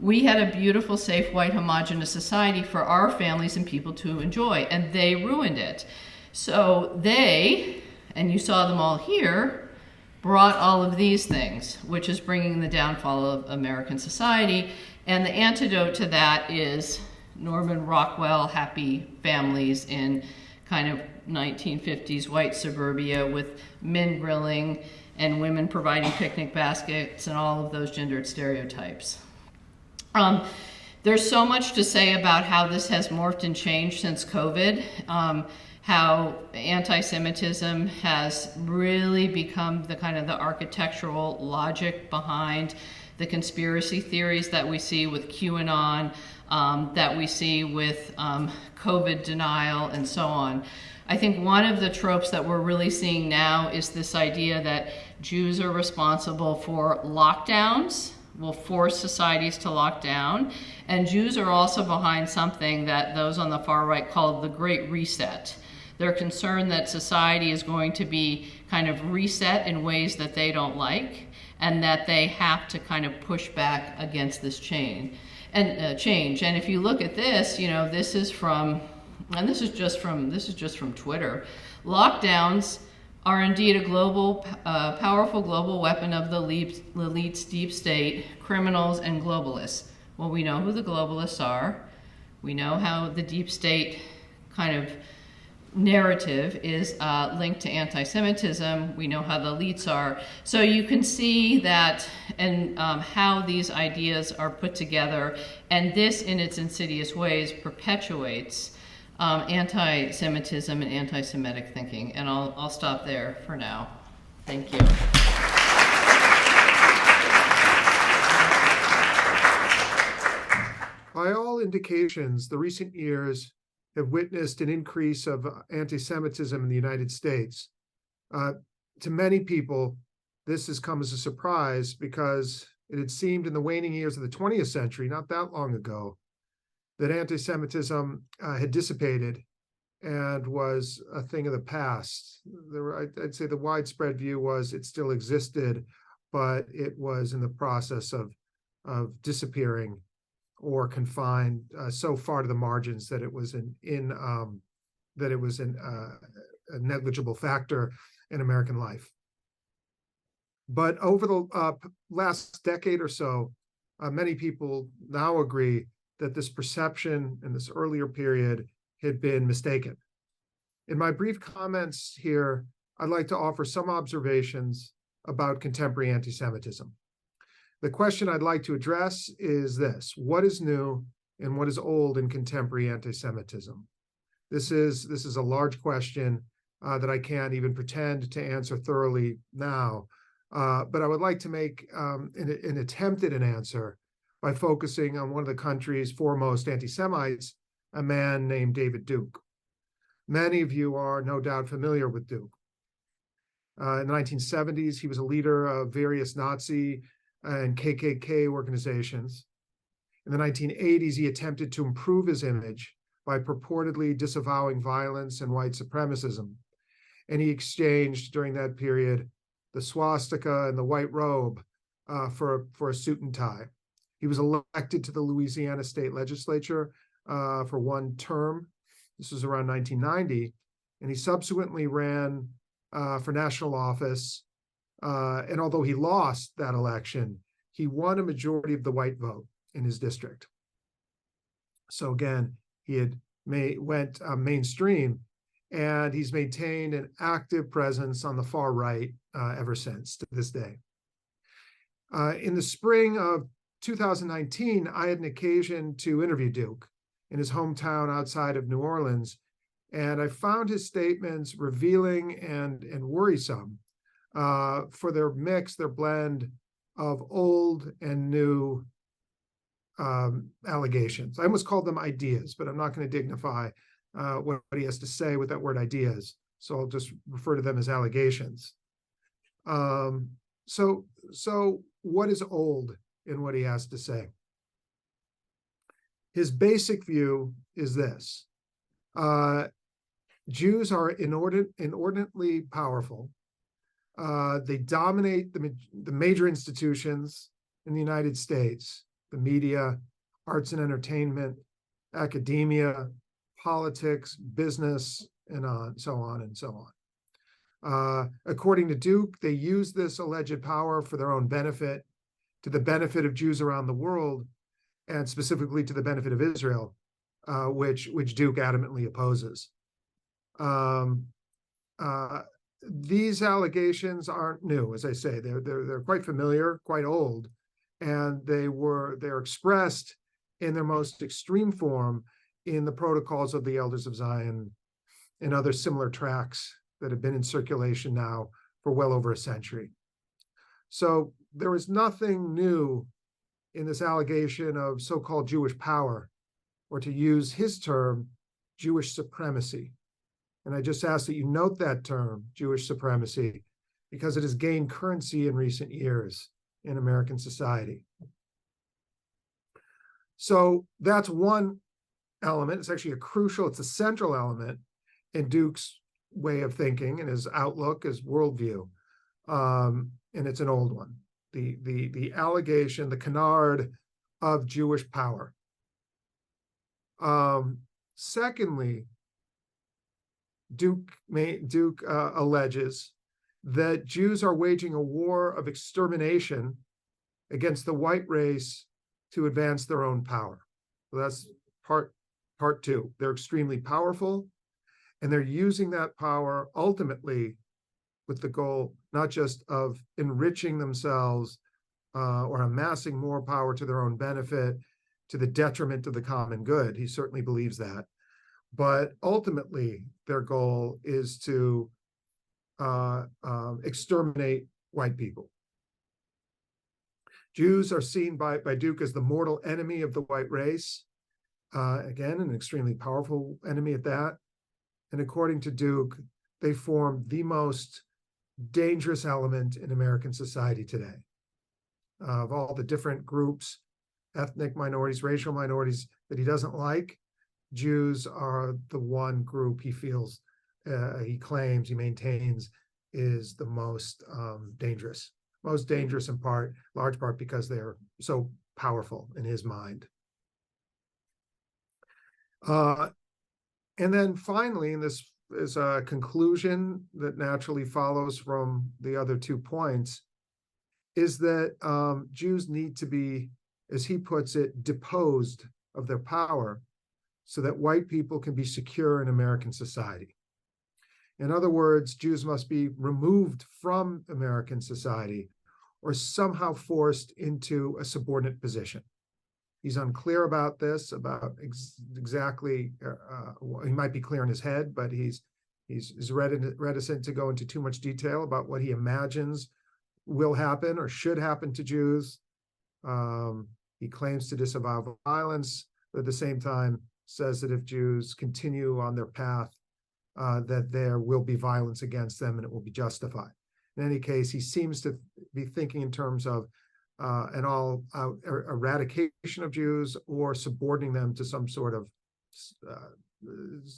We had a beautiful, safe, white, homogenous society for our families and people to enjoy, and they ruined it. So they, and you saw them all here, brought all of these things, which is bringing the downfall of American society. And the antidote to that is Norman Rockwell happy families in kind of 1950s white suburbia with men grilling and women providing picnic baskets and all of those gendered stereotypes. There's so much to say about how this has morphed and changed since COVID. How anti-Semitism has really become the kind of the architectural logic behind the conspiracy theories that we see with QAnon, that we see with COVID denial, and so on. I think one of the tropes that we're really seeing now is this idea that Jews are responsible for lockdowns, will force societies to lock down, and Jews are also behind something that those on the far right call the Great Reset. They're concerned that society is going to be kind of reset in ways that they don't like, and that they have to kind of push back against this change. And if you look at this, this is from, and this is just from Twitter. Lockdowns are indeed a global, powerful global weapon of the elite's deep state, criminals, and globalists. Well, we know who the globalists are. We know how the deep state kind of narrative is linked to anti-Semitism. We know how the elites are. So you can see that and how these ideas are put together, and this in its insidious ways perpetuates anti-Semitism and anti-Semitic thinking. And I'll stop there for now. Thank you. By all indications, the recent years have witnessed an increase of anti-Semitism in the United States. To many people, this has come as a surprise because it had seemed in the waning years of the 20th century, not that long ago, that anti-Semitism had dissipated and was a thing of the past. I'd say the widespread view was it still existed, but it was in the process of disappearing or confined so far to the margins that it was a negligible factor in American life. But over the last decade or so, many people now agree that this perception in this earlier period had been mistaken. In my brief comments here, I'd like to offer some observations about contemporary anti-Semitism. The question I'd like to address is this: what is new and what is old in contemporary anti-Semitism? This is a large question that I can't even pretend to answer thoroughly now, but I would like to make an attempt at an answer by focusing on one of the country's foremost anti-Semites, a man named David Duke. Many of you are no doubt familiar with Duke. In the 1970s, he was a leader of various Nazi and KKK organizations. In the 1980s, he attempted to improve his image by purportedly disavowing violence and white supremacism. And he exchanged during that period the swastika and the white robe for a suit and tie. He was elected to the Louisiana state legislature for one term. This was around 1990. And he subsequently ran for national office. And although he lost that election, he won a majority of the white vote in his district. So again, he had went mainstream, and he's maintained an active presence on the far right ever since, to this day. In the spring of 2019, I had an occasion to interview Duke, in his hometown outside of New Orleans. And I found his statements revealing and worrisome for their mix, their blend of old and new allegations. I almost called them ideas, but I'm not going to dignify what he has to say with that word ideas. So I'll just refer to them as allegations. So what is old in what he has to say? His basic view is this. Jews are inordinately powerful. They dominate the major institutions in the United States, the media, arts and entertainment, academia, politics, business, and so on and so on. According to Duke, they use this alleged power for their own benefit, to the benefit of Jews around the world, and specifically to the benefit of Israel, which Duke adamantly opposes. These allegations aren't new, as I say. They're quite familiar, quite old, and they're expressed in their most extreme form in the Protocols of the Elders of Zion and other similar tracts that have been in circulation now for well over a century. So there is nothing new in this allegation of so-called Jewish power, or to use his term, Jewish supremacy. And I just ask that you note that term, Jewish supremacy, because it has gained currency in recent years in American society. So that's one element. It's actually it's a central element in Duke's way of thinking and his outlook, his worldview. And it's an old one. The allegation, the canard of Jewish power. Secondly, Duke alleges that Jews are waging a war of extermination against the white race to advance their own power. So that's part two. They're extremely powerful, and they're using that power ultimately with the goal not just of enriching themselves or amassing more power to their own benefit, to the detriment of the common good. He certainly believes that. But ultimately, their goal is to exterminate white people. Jews are seen by Duke as the mortal enemy of the white race. Again, an extremely powerful enemy at that. And according to Duke, they form the most dangerous element in American society today. Of all the different groups, ethnic minorities, racial minorities that he doesn't like, Jews are the one group he feels, he claims, he maintains, is the most dangerous. Most dangerous in large part because they're so powerful in his mind. And then finally, and this is a conclusion that naturally follows from the other 2 points, is that Jews need to be, as he puts it, deposed of their power so that white people can be secure in American society. In other words, Jews must be removed from American society or somehow forced into a subordinate position. He's unclear about this, about exactly, he might be clear in his head, but he's reticent to go into too much detail about what he imagines will happen or should happen to Jews. He claims to disavow violence, but at the same time says that if Jews continue on their path, that there will be violence against them and it will be justified. In any case, he seems to be thinking in terms of an all-out eradication of Jews or subordinating them to some sort of,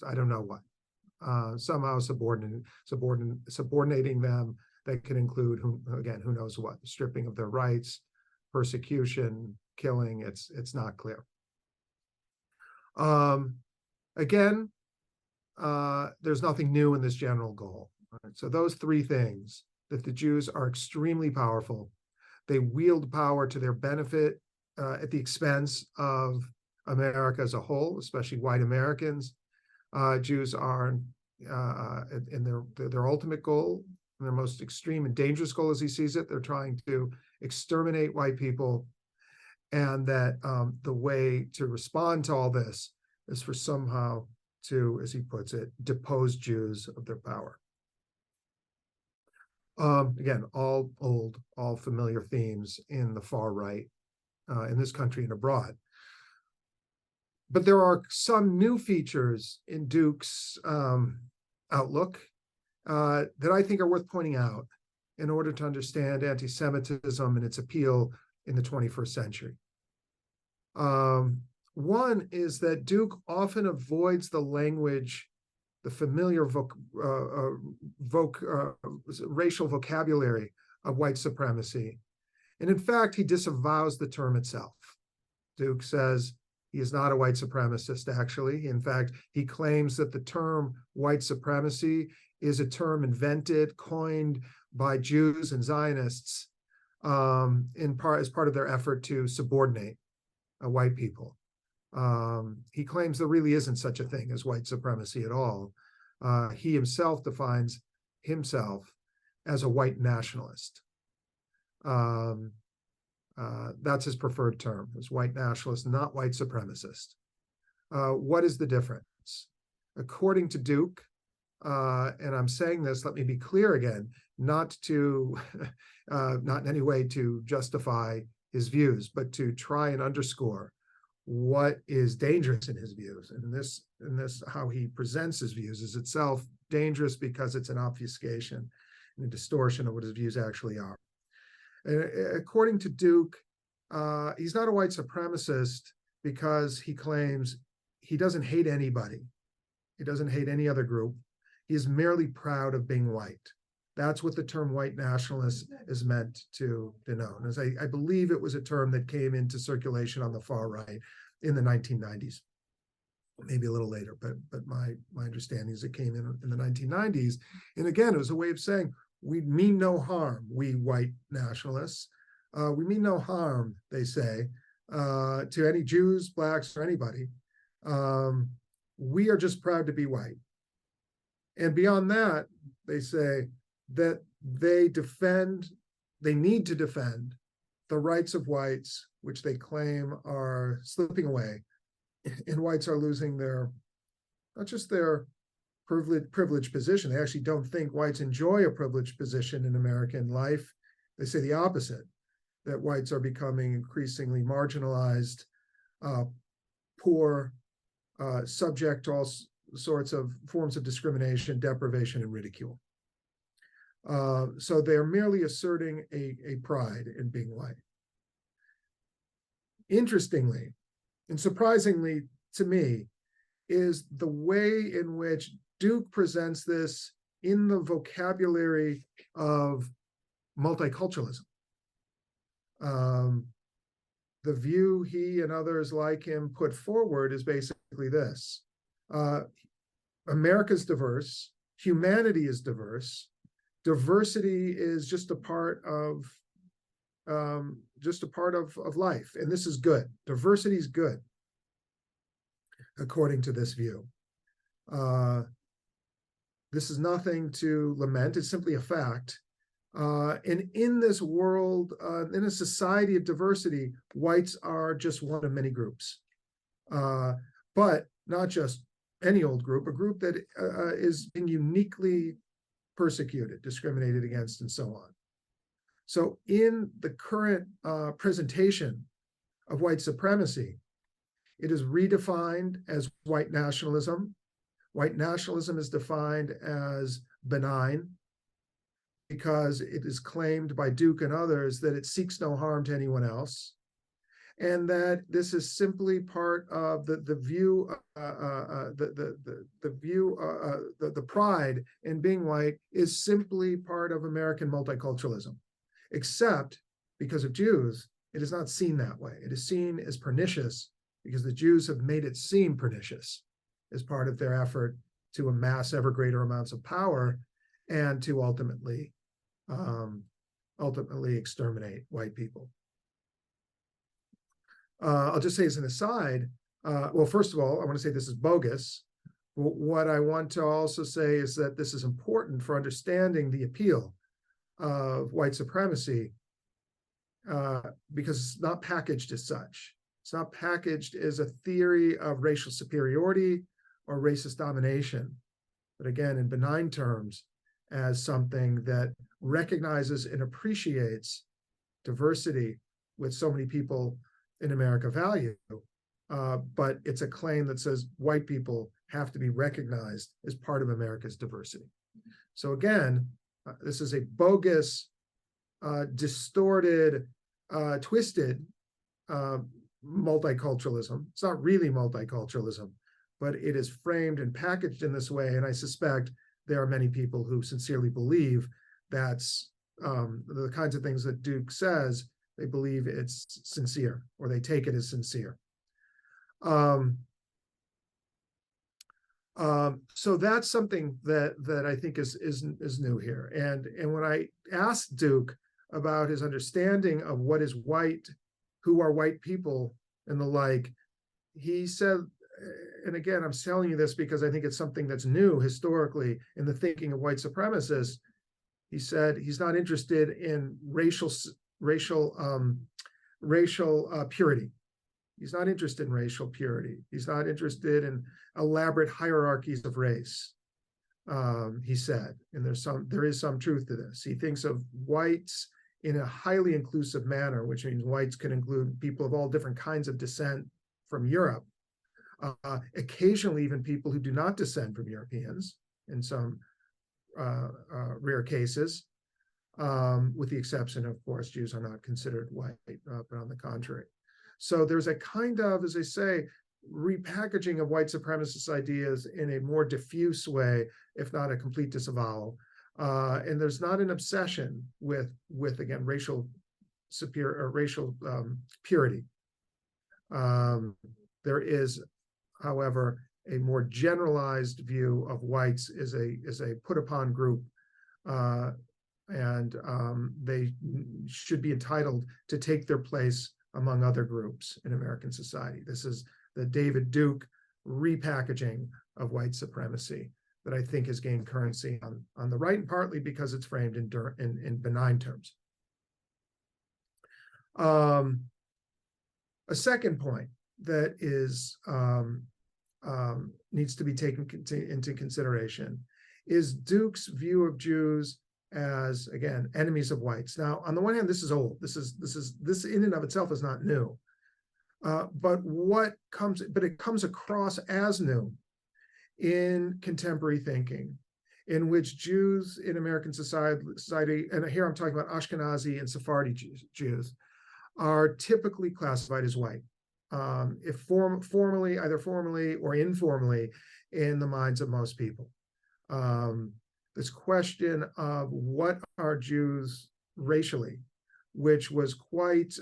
I don't know what, somehow subordinating them that could include, who knows what, stripping of their rights, persecution, killing, it's not clear. Again, there's nothing new in this general goal. Right? So those 3 things, that the Jews are extremely powerful, they wield power to their benefit at the expense of America as a whole, especially white Americans. Jews are in their ultimate goal, and their most extreme and dangerous goal as he sees it, they're trying to exterminate white people, and that the way to respond to all this is for somehow to, as he puts it, depose Jews of their power. Again, all old, all familiar themes in the far right, in this country and abroad. But there are some new features in Duke's outlook that I think are worth pointing out in order to understand anti-Semitism and its appeal in the 21st century. One is that Duke often avoids the language, the familiar racial vocabulary of white supremacy. And in fact, he disavows the term itself. Duke says he is not a white supremacist, actually. In fact, he claims that the term white supremacy is a term invented, coined by Jews and Zionists as part of their effort to subordinate white people. He claims there really isn't such a thing as white supremacy at all. He himself defines himself as a white nationalist. That's his preferred term, is white nationalist, not white supremacist. What is the difference? According to Duke, and I'm saying this, let me be clear again, not in any way to justify his views, but to try and underscore what is dangerous in his views. And this how he presents his views is itself dangerous because it's an obfuscation and a distortion of what his views actually are. According to Duke, he's not a white supremacist because he claims he doesn't hate anybody. He doesn't hate any other group. He is merely proud of being white. That's what the term white nationalist is meant to denote. As I believe it was a term that came into circulation on the far right in the 1990s, maybe a little later, but my understanding is it came in the 1990s. And again, it was a way of saying, we mean no harm, we white nationalists. We mean no harm, they say, to any Jews, blacks, or anybody. We are just proud to be white. And beyond that, they say that they need to defend the rights of whites, which they claim are slipping away. And whites are losing not just their privileged position. They actually don't think whites enjoy a privileged position in American life. They say the opposite, that whites are becoming increasingly marginalized, poor, subject to all sorts of forms of discrimination, deprivation, and ridicule. So they're merely asserting a pride in being white. Interestingly, and surprisingly to me, is the way in which Duke presents this in the vocabulary of multiculturalism. The view he and others like him put forward is basically this. America's diverse, humanity is diverse, diversity is just a part of life, and this is good. Diversity is good, according to this view. This is nothing to lament, it's simply a fact. And in this world, in a society of diversity, whites are just one of many groups. But not just any old group, a group that is being uniquely persecuted, discriminated against, and so on. So in the current presentation of white supremacy, it is redefined as white nationalism. White nationalism is defined as benign because it is claimed by Duke and others that it seeks no harm to anyone else, and that this is simply part of the pride in being white is simply part of American multiculturalism, except because of Jews, it is not seen that way. It is seen as pernicious because the Jews have made it seem pernicious as part of their effort to amass ever greater amounts of power and to ultimately exterminate white people. I'll just say as an aside, well, first of all, I want to say this is bogus. What I want to also say is that this is important for understanding the appeal of white supremacy because it's not packaged as such. It's not packaged as a theory of racial superiority or racist domination, but again, in benign terms, as something that recognizes and appreciates diversity, which so many people in America value. But it's a claim that says white people have to be recognized as part of America's diversity. So again, this is a bogus, distorted, twisted multiculturalism. It's not really multiculturalism, but it is framed and packaged in this way. And I suspect there are many people who sincerely believe that's the kinds of things that Duke says, they believe it's sincere, or they take it as sincere. So that's something that I think is new here. And when I asked Duke about his understanding of what is white, who are white people, and the like, he said, and again, I'm telling you this because I think it's something that's new historically in the thinking of white supremacists. He said he's not interested in racial purity. He's not interested in racial purity. He's not interested in elaborate hierarchies of race. He said, and there is some truth to this. He thinks of whites in a highly inclusive manner, which means whites can include people of all different kinds of descent from Europe. Occasionally, even people who do not descend from Europeans, in some rare cases, with the exception, of course, Jews are not considered white, but on the contrary. So there's a kind of, as I say, repackaging of white supremacist ideas in a more diffuse way, if not a complete disavowal. And there's not an obsession with again, racial purity. There is, however, a more generalized view of whites as a put upon group, and they should be entitled to take their place among other groups in American society. This is the David Duke repackaging of white supremacy that I think has gained currency on the right, and partly because it's framed in benign terms. A second point that is needs to be taken into consideration is Duke's view of Jews as, again, enemies of whites. Now, on the one hand, this is old. This in and of itself is not new. But it comes across as new in contemporary thinking, in which Jews in American society, and here I'm talking about Ashkenazi and Sephardi Jews, are typically classified as white, if formally, either formally or informally, in the minds of most people. This question of what are Jews racially, which was quite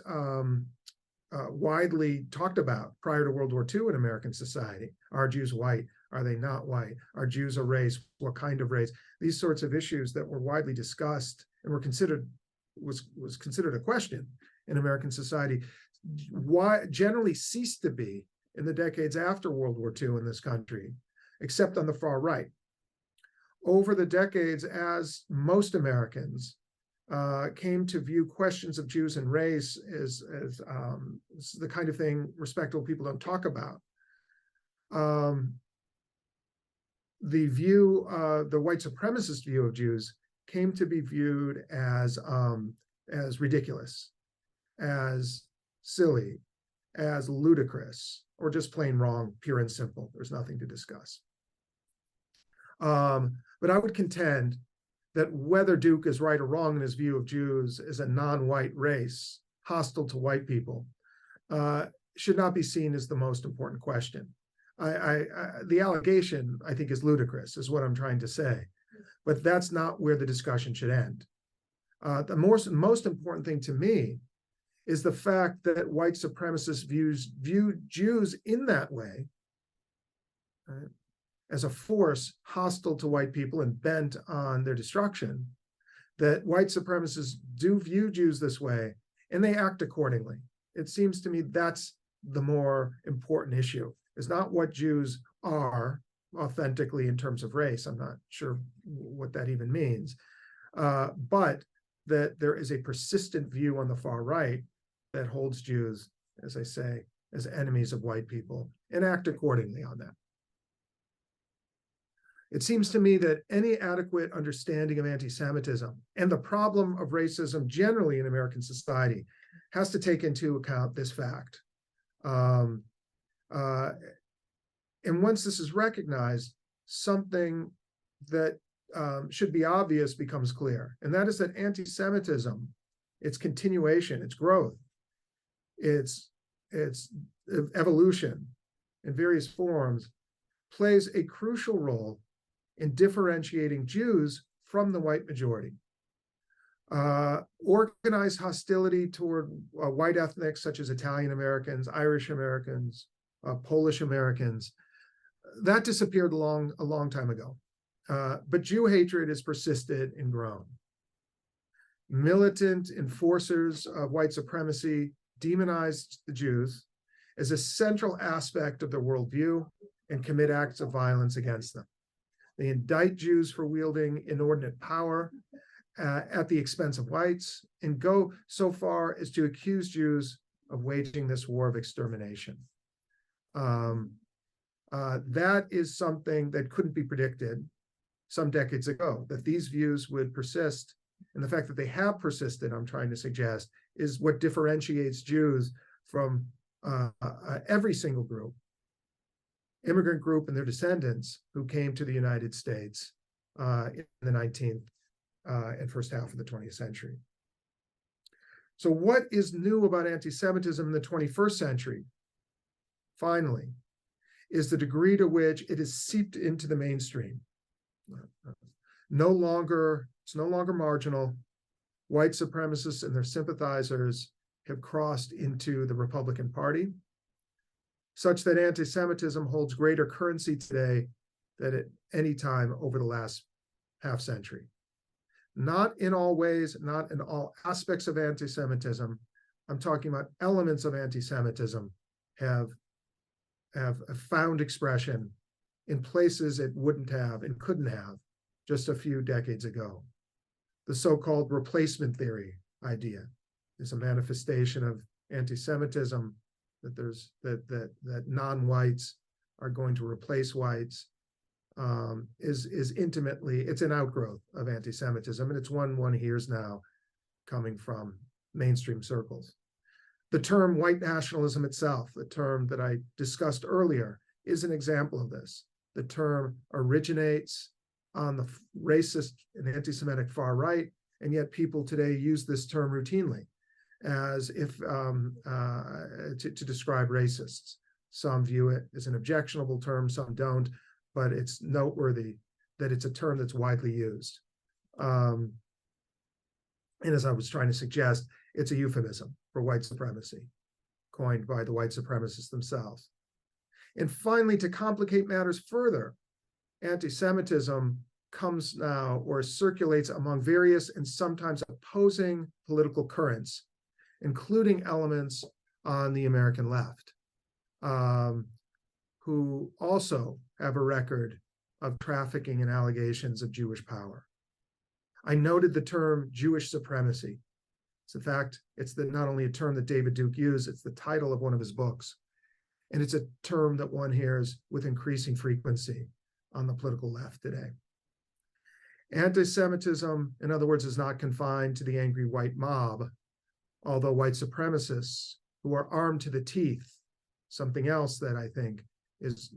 widely talked about prior to World War II in American society. Are Jews white? Are they not white? Are Jews a race? What kind of race? These sorts of issues that were widely discussed and were considered a question in American society, generally ceased to be in the decades after World War II in this country, except on the far right. Over the decades, as most Americans came to view questions of Jews and race as the kind of thing respectable people don't talk about, the view, the white supremacist view of Jews came to be viewed as ridiculous, as silly, as ludicrous, or just plain wrong, pure and simple. There's nothing to discuss. But I would contend that whether Duke is right or wrong in his view of Jews as a non-white race, hostile to white people, should not be seen as the most important question. The allegation, I think, is ludicrous, is what I'm trying to say. But that's not where the discussion should end. The most important thing to me is the fact that white supremacists view Jews in that way, right, as a force hostile to white people and bent on their destruction, that white supremacists do view Jews this way, and they act accordingly. It seems to me that's the more important issue, is not what Jews are authentically in terms of race. I'm not sure what that even means, but that there is a persistent view on the far right that holds Jews, as I say, as enemies of white people and act accordingly on that. It seems to me that any adequate understanding of anti-Semitism and the problem of racism generally in American society has to take into account this fact. And once this is recognized, something that should be obvious becomes clear. And that is that anti-Semitism, its continuation, its growth, its evolution in various forms, plays a crucial role in differentiating Jews from the white majority. Organized hostility toward white ethnics such as Italian Americans, Irish Americans, Polish Americans, that disappeared a long time ago. But Jew hatred has persisted and grown. Militant enforcers of white supremacy demonized the Jews as a central aspect of their worldview and commit acts of violence against them. They indict Jews for wielding inordinate power at the expense of whites and go so far as to accuse Jews of waging this war of extermination. That is something that couldn't be predicted some decades ago, that these views would persist. And the fact that they have persisted, I'm trying to suggest, is what differentiates Jews from every single group, immigrant group and their descendants who came to the United States in the 19th and first half of the 20th century. So what is new about anti-Semitism in the 21st century, finally, is the degree to which it is seeped into the mainstream. It's no longer marginal. White supremacists and their sympathizers have crossed into the Republican Party, such that anti-Semitism holds greater currency today than at any time over the last half century. Not in all ways, not in all aspects of anti-Semitism. I'm talking about elements of anti-Semitism have found expression in places it wouldn't have and couldn't have just a few decades ago. The so-called replacement theory idea is a manifestation of anti-Semitism, that non-whites are going to replace whites, is intimately, it's an outgrowth of anti-Semitism, and it's one hears now coming from mainstream circles. The term white nationalism itself, the term that I discussed earlier, is an example of this. The term originates on the racist and anti-Semitic far right, and yet people today use this term routinely as if to describe racists. Some view it as an objectionable term, some don't, but it's noteworthy that it's a term that's widely used. And as I was trying to suggest, it's a euphemism for white supremacy, coined by the white supremacists themselves. And finally, to complicate matters further, anti-Semitism comes now or circulates among various and sometimes opposing political currents, including elements on the American left, who also have a record of trafficking and allegations of Jewish power. I noted the term Jewish supremacy. It's in fact, it's not only a term that David Duke used, it's the title of one of his books. And it's a term that one hears with increasing frequency on the political left today. Anti-Semitism, in other words, is not confined to the angry white mob, although white supremacists who are armed to the teeth, something else that I think is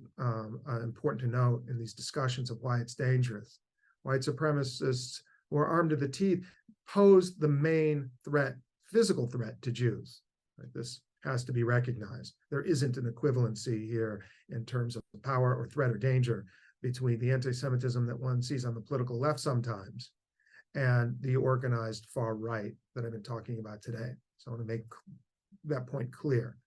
important to note in these discussions of why it's dangerous. White supremacists who are armed to the teeth pose the main threat, physical threat to Jews. Right? This has to be recognized. There isn't an equivalency here in terms of power or threat or danger between the anti-Semitism that one sees on the political left sometimes and the organized far right that I've been talking about today. So I want to make that point clear.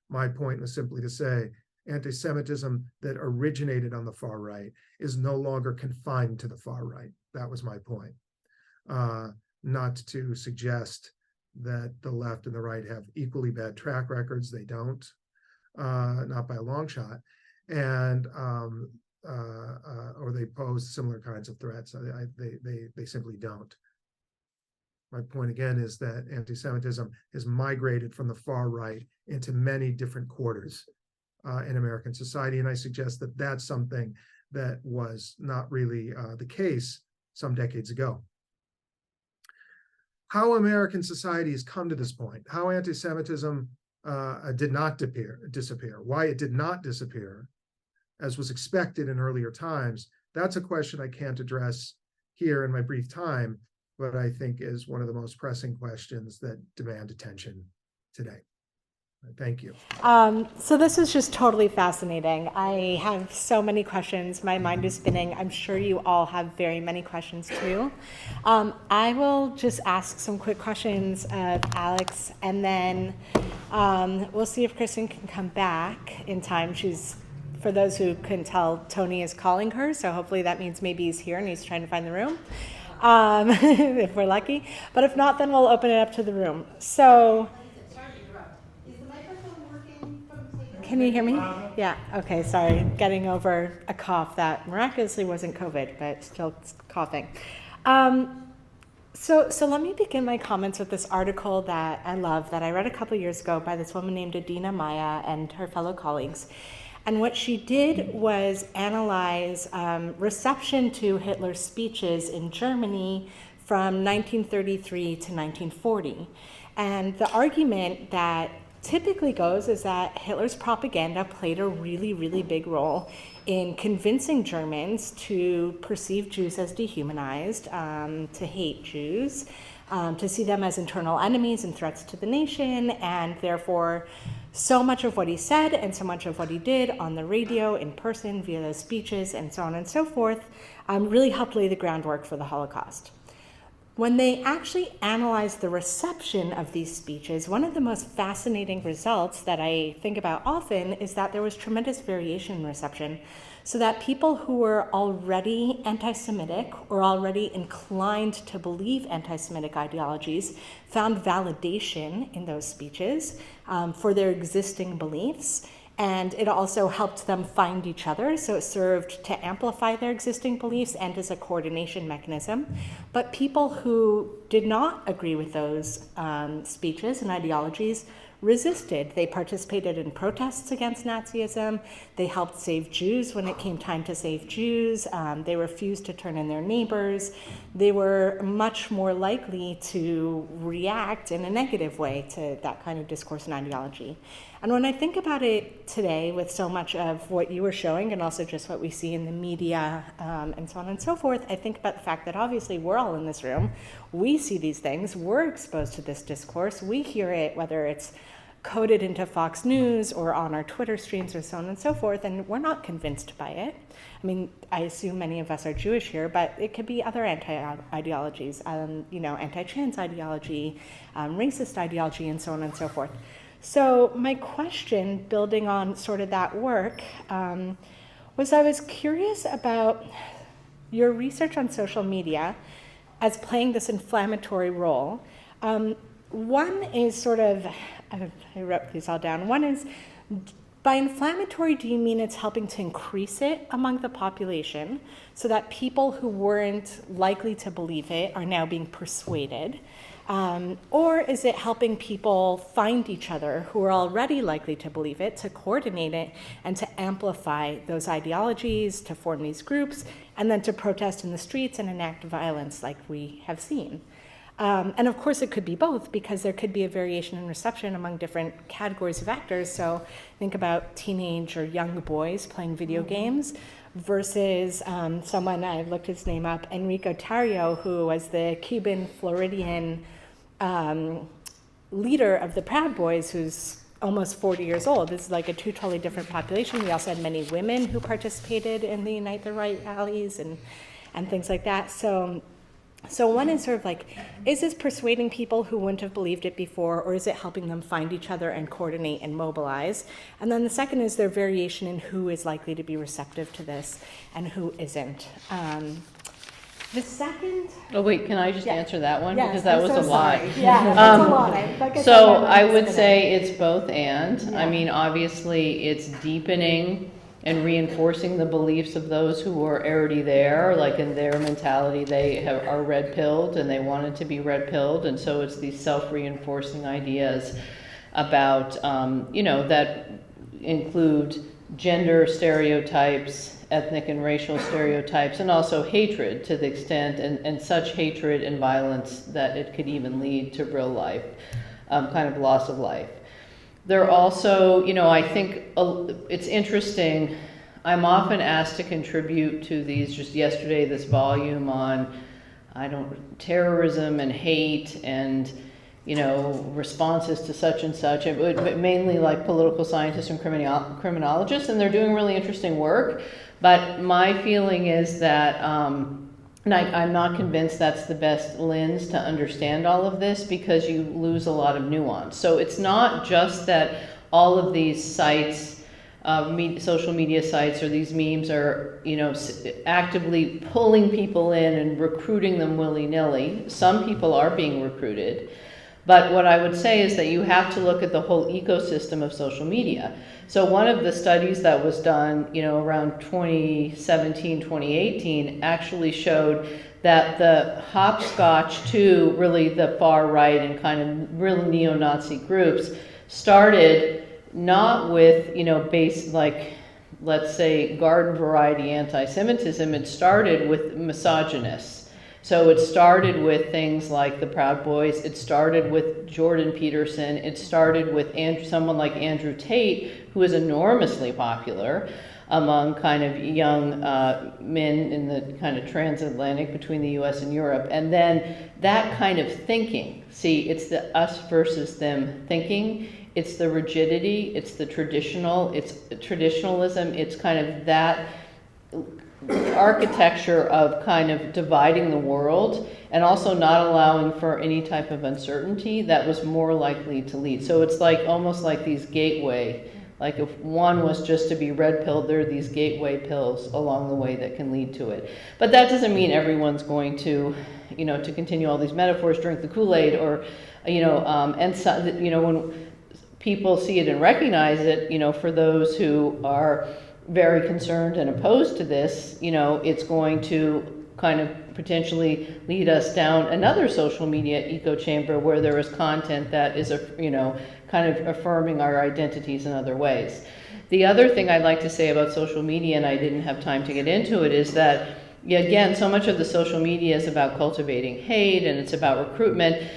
My point was simply to say anti-Semitism that originated on the far right is no longer confined to the far right. That was my point. Not to suggest that the left and the right have equally bad track records. They don't, not by a long shot. And or they pose similar kinds of threats. They simply don't. My point again is that anti-Semitism has migrated from the far right into many different quarters in American society. And I suggest that that's something that was not really the case some decades ago. How American society has come to this point, how anti-Semitism did not disappear, why it did not disappear, as was expected in earlier times, that's a question I can't address here in my brief time, but I think is one of the most pressing questions that demand attention today. Thank you. So this is just totally fascinating. I have so many questions. My mind is spinning. I'm sure you all have very many questions too. I will just ask some quick questions of Alex, and then we'll see if Kirsten can come back in time. For those who couldn't tell, Tony is calling her, so hopefully that means maybe he's here and he's trying to find the room, if we're lucky. But if not, then we'll open it up to the room. So. Can you hear me? Yeah, okay, sorry. Getting over a cough that miraculously wasn't COVID, but still coughing. So let me begin my comments with this article that I love, that I read a couple years ago by this woman named Adina Maya and her fellow colleagues. And what she did was analyze reception to Hitler's speeches in Germany from 1933 to 1940. And the argument that typically goes is that Hitler's propaganda played a really, really big role in convincing Germans to perceive Jews as dehumanized, to hate Jews, to see them as internal enemies and threats to the nation, and therefore so much of what he said and so much of what he did on the radio, in person, via those speeches, and so on and so forth, really helped lay the groundwork for the Holocaust. When they actually analyzed the reception of these speeches, one of the most fascinating results that I think about often is that there was tremendous variation in reception, so that people who were already anti-Semitic or already inclined to believe anti-Semitic ideologies found validation in those speeches for their existing beliefs. And it also helped them find each other, so it served to amplify their existing beliefs and as a coordination mechanism. But people who did not agree with those speeches and ideologies resisted. They participated in protests against Nazism. They helped save Jews when it came time to save Jews. They refused to turn in their neighbors. They were much more likely to react in a negative way to that kind of discourse and ideology. And when I think about it today with so much of what you were showing and also just what we see in the media and so on and so forth, I think about the fact that obviously we're all in this room. We see these things. We're exposed to this discourse. We hear it, whether it's coded into Fox News or on our Twitter streams or so on and so forth, and we're not convinced by it. I mean, I assume many of us are Jewish here, but it could be other anti-ideologies, anti-trans ideology, racist ideology, and so on and so forth. So my question, building on sort of that work, was I was curious about your research on social media as playing this inflammatory role. One is sort of, I wrote these all down. One is, by inflammatory, do you mean it's helping to increase it among the population so that people who weren't likely to believe it are now being persuaded? Or is it helping people find each other who are already likely to believe it, to coordinate it, and to amplify those ideologies, to form these groups, and then to protest in the streets and enact violence like we have seen? And of course it could be both, because there could be a variation in reception among different categories of actors. So think about teenage or young boys playing video games versus someone, I looked his name up, Enrico Tarrio, who was the Cuban Floridian leader of the Proud Boys, who's almost 40 years old. This is like a two totally different population. We also had many women who participated in the Unite the Right rallies and things like that. So one is sort of like, is this persuading people who wouldn't have believed it before, or is it helping them find each other and coordinate and mobilize? And then the second is their variation in who is likely to be receptive to this and who isn't. The second... Oh, wait, can I just answer that one? Yes, because that was so a lot. sorry. Yeah, that's a lot. So I would say it's both and. Yeah. I mean, obviously, it's deepening and reinforcing the beliefs of those who are already there, like in their mentality are red-pilled and they wanted to be red-pilled, and so it's these self-reinforcing ideas about, that include gender stereotypes, ethnic and racial stereotypes, and also hatred to the extent, and such hatred and violence that it could even lead to real life, kind of loss of life. There are also, I think it's interesting, I'm often asked to contribute to these, just yesterday, this volume on, terrorism and hate and, responses to such and such, but mainly like political scientists and criminologists, and they're doing really interesting work. But my feeling is that I'm not convinced that's the best lens to understand all of this, because you lose a lot of nuance. So it's not just that all of these sites, social media sites, or these memes are, actively pulling people in and recruiting them willy-nilly. Some people are being recruited. But what I would say is that you have to look at the whole ecosystem of social media. So one of the studies that was done, around 2017, 2018, actually showed that the hopscotch to really the far right and kind of real neo-Nazi groups started not with, let's say, garden variety anti-Semitism. It started with misogynists. So it started with things like the Proud Boys. It started with Jordan Peterson. It started with someone like Andrew Tate, who is enormously popular among kind of young men in the kind of transatlantic between the US and Europe. And then that kind of thinking, see, it's the us versus them thinking. It's the rigidity. It's the it's traditionalism. It's kind of that architecture of kind of dividing the world and also not allowing for any type of uncertainty that was more likely to lead. So it's like almost like these gateway, like if one was just to be red-pilled, there are these gateway pills along the way that can lead to it. But that doesn't mean everyone's going to, to continue all these metaphors, drink the Kool-Aid, or, and so, when people see it and recognize it, for those who are very concerned and opposed to this, it's going to kind of potentially lead us down another social media echo chamber where there is content that is, kind of affirming our identities in other ways. The other thing I'd like to say about social media, and I didn't have time to get into it, is that, again, so much of the social media is about cultivating hate and it's about recruitment.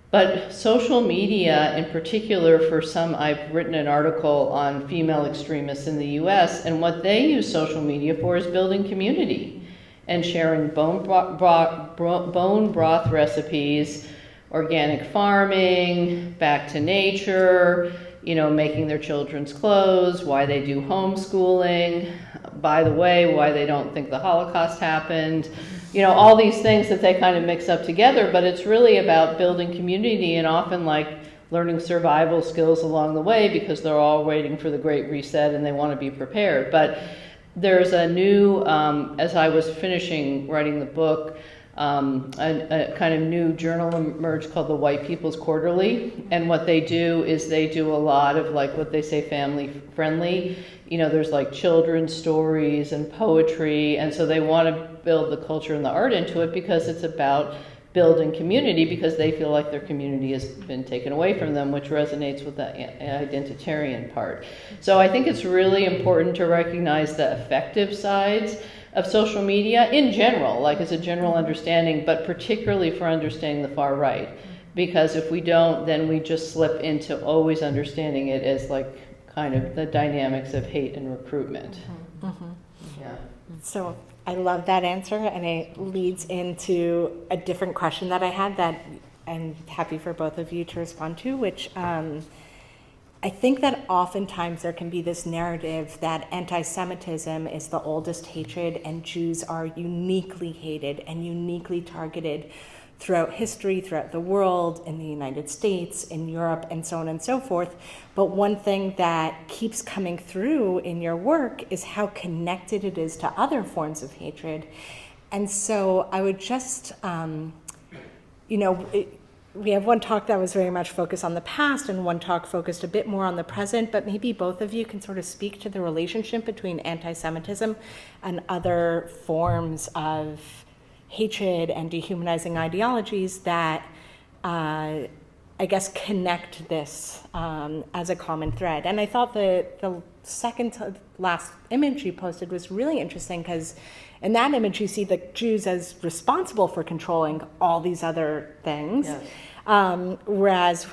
But social media in particular, for some, I've written an article on female extremists in the US, and what they use social media for is building community and sharing bone broth recipes, organic farming, back to nature, making their children's clothes, why they do homeschooling, by the way, why they don't think the Holocaust happened, all these things that they kind of mix up together, but it's really about building community and often like learning survival skills along the way, because they're all waiting for the Great Reset and they want to be prepared. But there's a new, as I was finishing writing the book, a kind of new journal emerged called the White People's Quarterly, and what they do is they do a lot of like what they say family friendly. There's like children's stories and poetry, and so they want to build the culture and the art into it because it's about building community, because they feel like their community has been taken away from them, which resonates with the identitarian part. So I think it's really important to recognize the effective sides of social media in general, like as a general understanding, but particularly for understanding the far right. Because if we don't, then we just slip into always understanding it as like kind of the dynamics of hate and recruitment. Mm-hmm. Yeah. So I love that answer, and it leads into a different question that I had that I'm happy for both of you to respond to, which I think that oftentimes there can be this narrative that anti-Semitism is the oldest hatred and Jews are uniquely hated and uniquely targeted throughout history, throughout the world, in the United States, in Europe, and so on and so forth. But one thing that keeps coming through in your work is how connected it is to other forms of hatred. And so I would just, we have one talk that was very much focused on the past and one talk focused a bit more on the present, but maybe both of you can sort of speak to the relationship between anti-Semitism and other forms of hatred and dehumanizing ideologies that I guess connect this as a common thread. And I thought the second to last image you posted was really interesting, because in that image you see the Jews as responsible for controlling all these other things. Yes. Whereas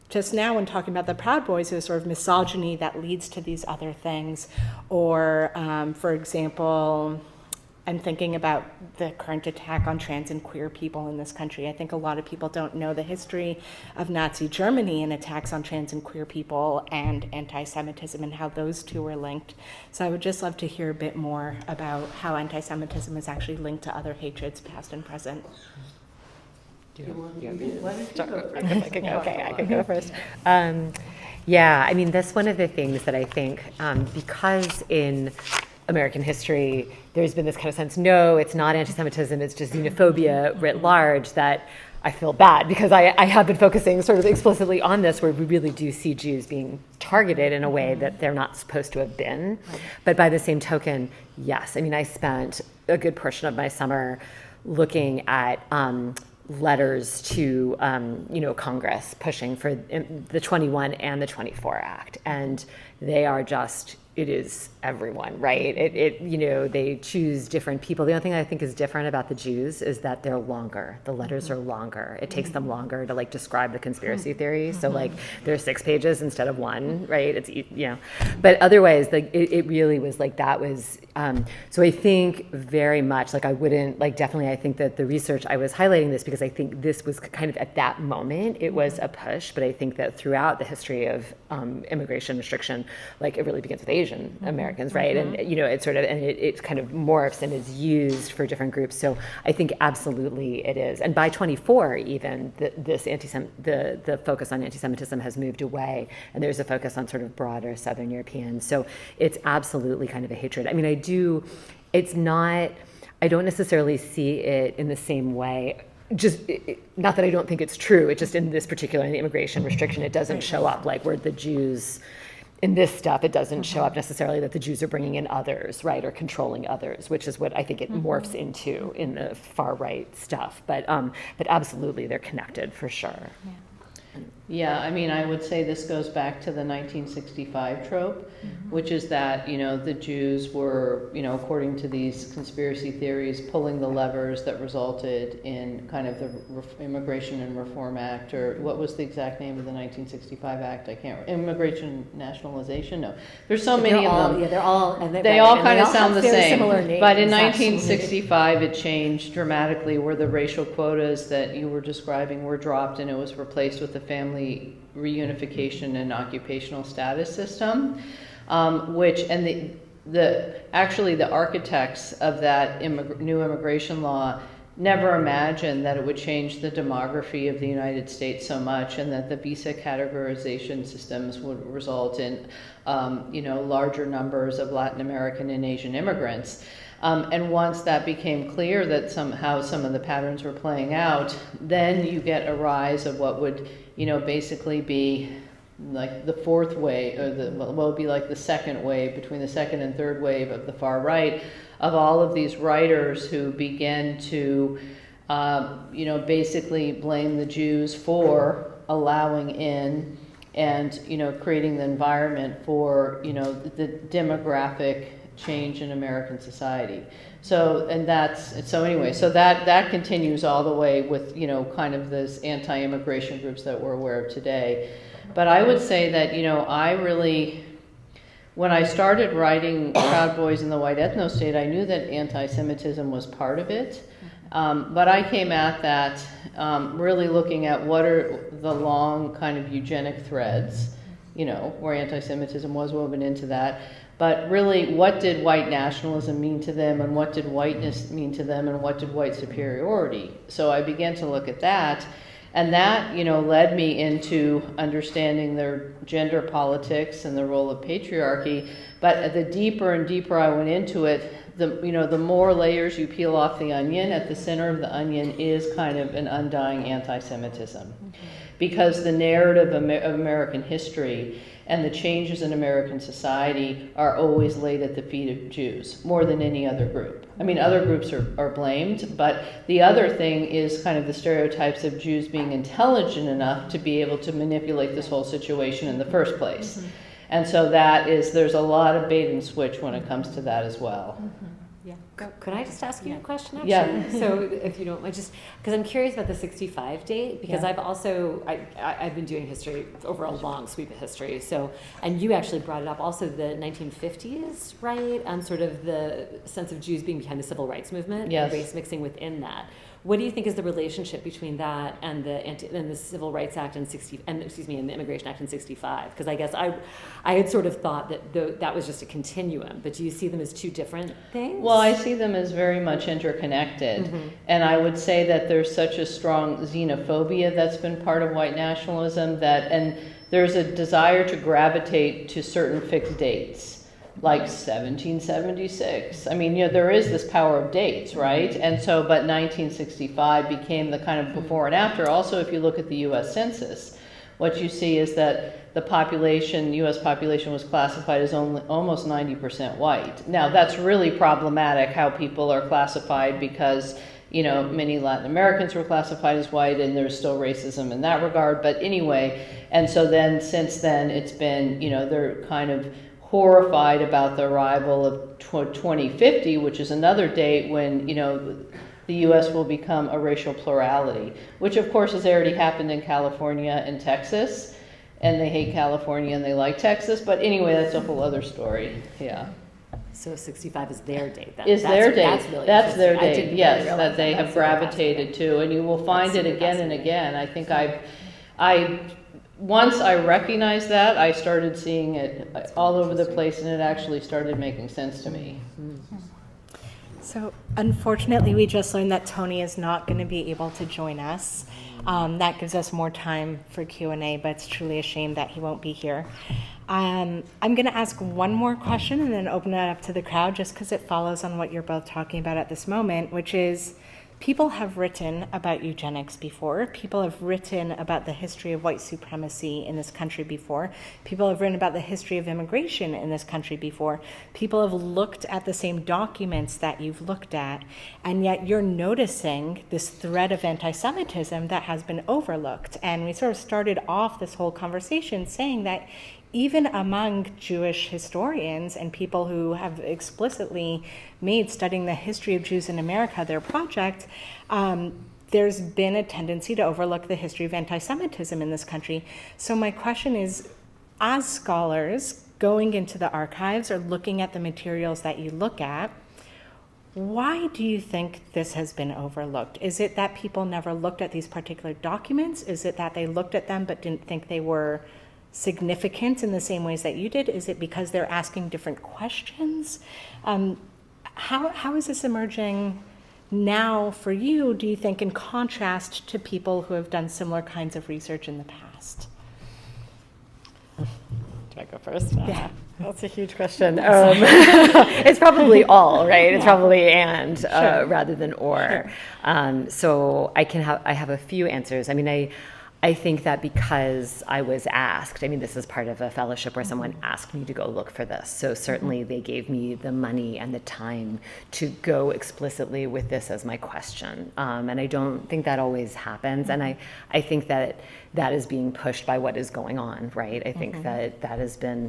just now when talking about the Proud Boys, there's sort of misogyny that leads to these other things. Or, for example, I'm thinking about the current attack on trans and queer people in this country. I think a lot of people don't know the history of Nazi Germany and attacks on trans and queer people and anti-Semitism and how those two were linked. So I would just love to hear a bit more about how anti-Semitism is actually linked to other hatreds, past and present. I could go first. Yeah, I mean, that's one of the things that I think, because in American history, there's been this kind of sense, no, it's not anti-Semitism, it's just xenophobia writ large, that I feel bad, because I have been focusing sort of explicitly on this, where we really do see Jews being targeted in a way that they're not supposed to have been. But by the same token, yes, I mean, I spent a good portion of my summer looking at letters to Congress pushing for the 21 and the 24 Act, and they are just, it is everyone, right? They choose different people. The only thing I think is different about the Jews is that they're longer. The letters are longer. It takes them longer to describe the conspiracy theory. So there's 6 pages instead of 1, right? It's, but otherwise, it really was that was, so I think very much, I wouldn't, definitely I think that the research, I was highlighting this because I think this was kind of at that moment, it was a push, but I think that throughout the history of immigration restriction, it really begins with Asian Americans, right? And it sort of, and it kind of morphs and is used for different groups. So I think absolutely it is. And by 24, even the focus on anti-Semitism has moved away, and there's a focus on sort of broader Southern Europeans. So it's absolutely kind of a hatred. I mean, I don't necessarily see it in the same way. Not that I don't think it's true. It's just in this particular, in the immigration restriction, it doesn't show up where the Jews. In this stuff, it doesn't show up necessarily that the Jews are bringing in others, right, or controlling others, which is what I think it morphs into in the far right stuff. But absolutely, they're connected for sure. Yeah, I mean, I would say this goes back to the 1965 trope, which is that, the Jews were, according to these conspiracy theories, pulling the levers that resulted in kind of the Immigration and Reform Act, or what was the exact name of the 1965 Act? I can't remember. Immigration Nationalization? No. There's so many of them. Yeah, they're all, they all kind of sound the same. Similar names. But in 1965, it changed dramatically, where the racial quotas that you were describing were dropped, and it was replaced with the family reunification and occupational status system, which, and the architects of that new immigration law never imagined that it would change the demography of the United States so much, and that the visa categorization systems would result in, larger numbers of Latin American and Asian immigrants. And once that became clear that somehow some of the patterns were playing out, then you get a rise of what would, basically be the fourth wave, or what would be the second wave, between the second and third wave of the far right, of all of these writers who begin to, basically blame the Jews for allowing in and, creating the environment for, the demographic change in American society. So that continues all the way with, kind of this anti-immigration groups that we're aware of today. But I would say that, when I started writing Proud Boys in the White Ethno State, I knew that anti-Semitism was part of it. But I came at that really looking at what are the long kind of eugenic threads, where anti-Semitism was woven into that. But really, what did white nationalism mean to them, and what did whiteness mean to them, and what did white superiority? So I began to look at that, and that, led me into understanding their gender politics and the role of patriarchy. But the deeper and deeper I went into it, the more layers you peel off the onion, at the center of the onion is kind of an undying anti-Semitism. Because the narrative of American history and the changes in American society are always laid at the feet of Jews, more than any other group. I mean, other groups are blamed, but the other thing is kind of the stereotypes of Jews being intelligent enough to be able to manipulate this whole situation in the first place. Mm-hmm. And so there's a lot of bait and switch when it comes to that as well. Mm-hmm. Yeah. Could I just ask you a question, actually? Yeah. So if you don't mind, just because I'm curious about the 65 date, because I've also, I've been doing history over a long sweep of history. So, and you actually brought it up also the 1950s, right? Sort of the sense of Jews being behind the civil rights movement, yes, and race mixing within that. What do you think is the relationship between that and the Civil Rights Act and the Immigration Act in 65? Because I guess I had sort of thought that that was just a continuum, but do you see them as two different things? Well, I see them as very much interconnected. Mm-hmm. And I would say that there's such a strong xenophobia that's been part of white nationalism and there's a desire to gravitate to certain fixed dates. Like 1776. I mean, there is this power of dates, right? And so, but 1965 became the kind of before and after. Also, if you look at the U.S. Census, what you see is that the U.S. population was classified as almost 90% white. Now, that's really problematic how people are classified because, many Latin Americans were classified as white and there's still racism in that regard. But anyway, and so then, since then, it's been, they're kind of horrified about the arrival of 2050, which is another date when, the U.S. will become a racial plurality, which of course has already happened in California and Texas, and they hate California and they like Texas, but anyway, that's a whole other story, yeah. So 65 is their date then? That's their date, yes, really that they have gravitated to, and you will find it again and again. I think once I recognized that, I started seeing it all over the place, and it actually started making sense to me. So unfortunately, we just learned that Tony is not going to be able to join us. That gives us more time for Q&A, but it's truly a shame that he won't be here. I'm going to ask one more question and then open it up to the crowd, just because it follows on what you're both talking about at this moment, which is, people have written about eugenics before. People have written about the history of white supremacy in this country before. People have written about the history of immigration in this country before. People have looked at the same documents that you've looked at, and yet you're noticing this thread of anti-Semitism that has been overlooked. And we sort of started off this whole conversation saying that even among Jewish historians and people who have explicitly made studying the history of Jews in America their project, there's been a tendency to overlook the history of anti-Semitism in this country. So my question is, as scholars going into the archives or looking at the materials that you look at, why do you think this has been overlooked? Is it that people never looked at these particular documents? Is it that they looked at them but didn't think they were significant in the same ways that you did? Is it because they're asking different questions? How is this emerging now for you, do you think, in contrast to people who have done similar kinds of research in the past? Do I go first? Yeah. That's a huge question. It's probably all, right? It's probably and Sure. Rather than or. Sure. So I have a few answers. I mean, I think that because I was asked, this is part of a fellowship where someone asked me to go look for this. So certainly they gave me the money and the time to go explicitly with this as my question. And I don't think that always happens. And I think that is being pushed by what is going on, right? I think that has been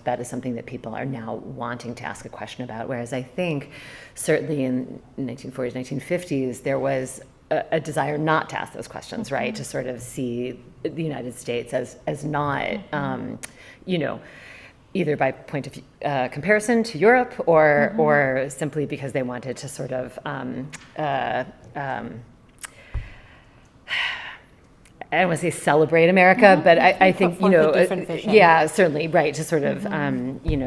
that is something that people are now wanting to ask a question about. Whereas I think certainly in 1940s, 1950s, there was a desire not to ask those questions, right? To sort of see the United States as not, either by point of comparison to Europe or simply because they wanted to sort of, I don't want to say celebrate America, but I think, yeah, certainly, right, to sort of,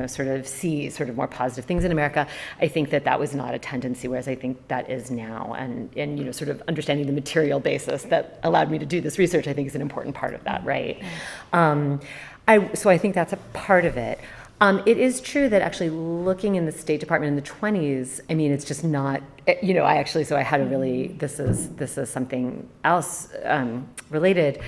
sort of see sort of more positive things in America. I think that was not a tendency, whereas I think that is now. And sort of understanding the material basis that allowed me to do this research, I think is an important part of that, right? So I think that's a part of it. It is true that actually looking in the State Department in the 20s, I mean, it's just not, you know, so I had to really, this is something else related.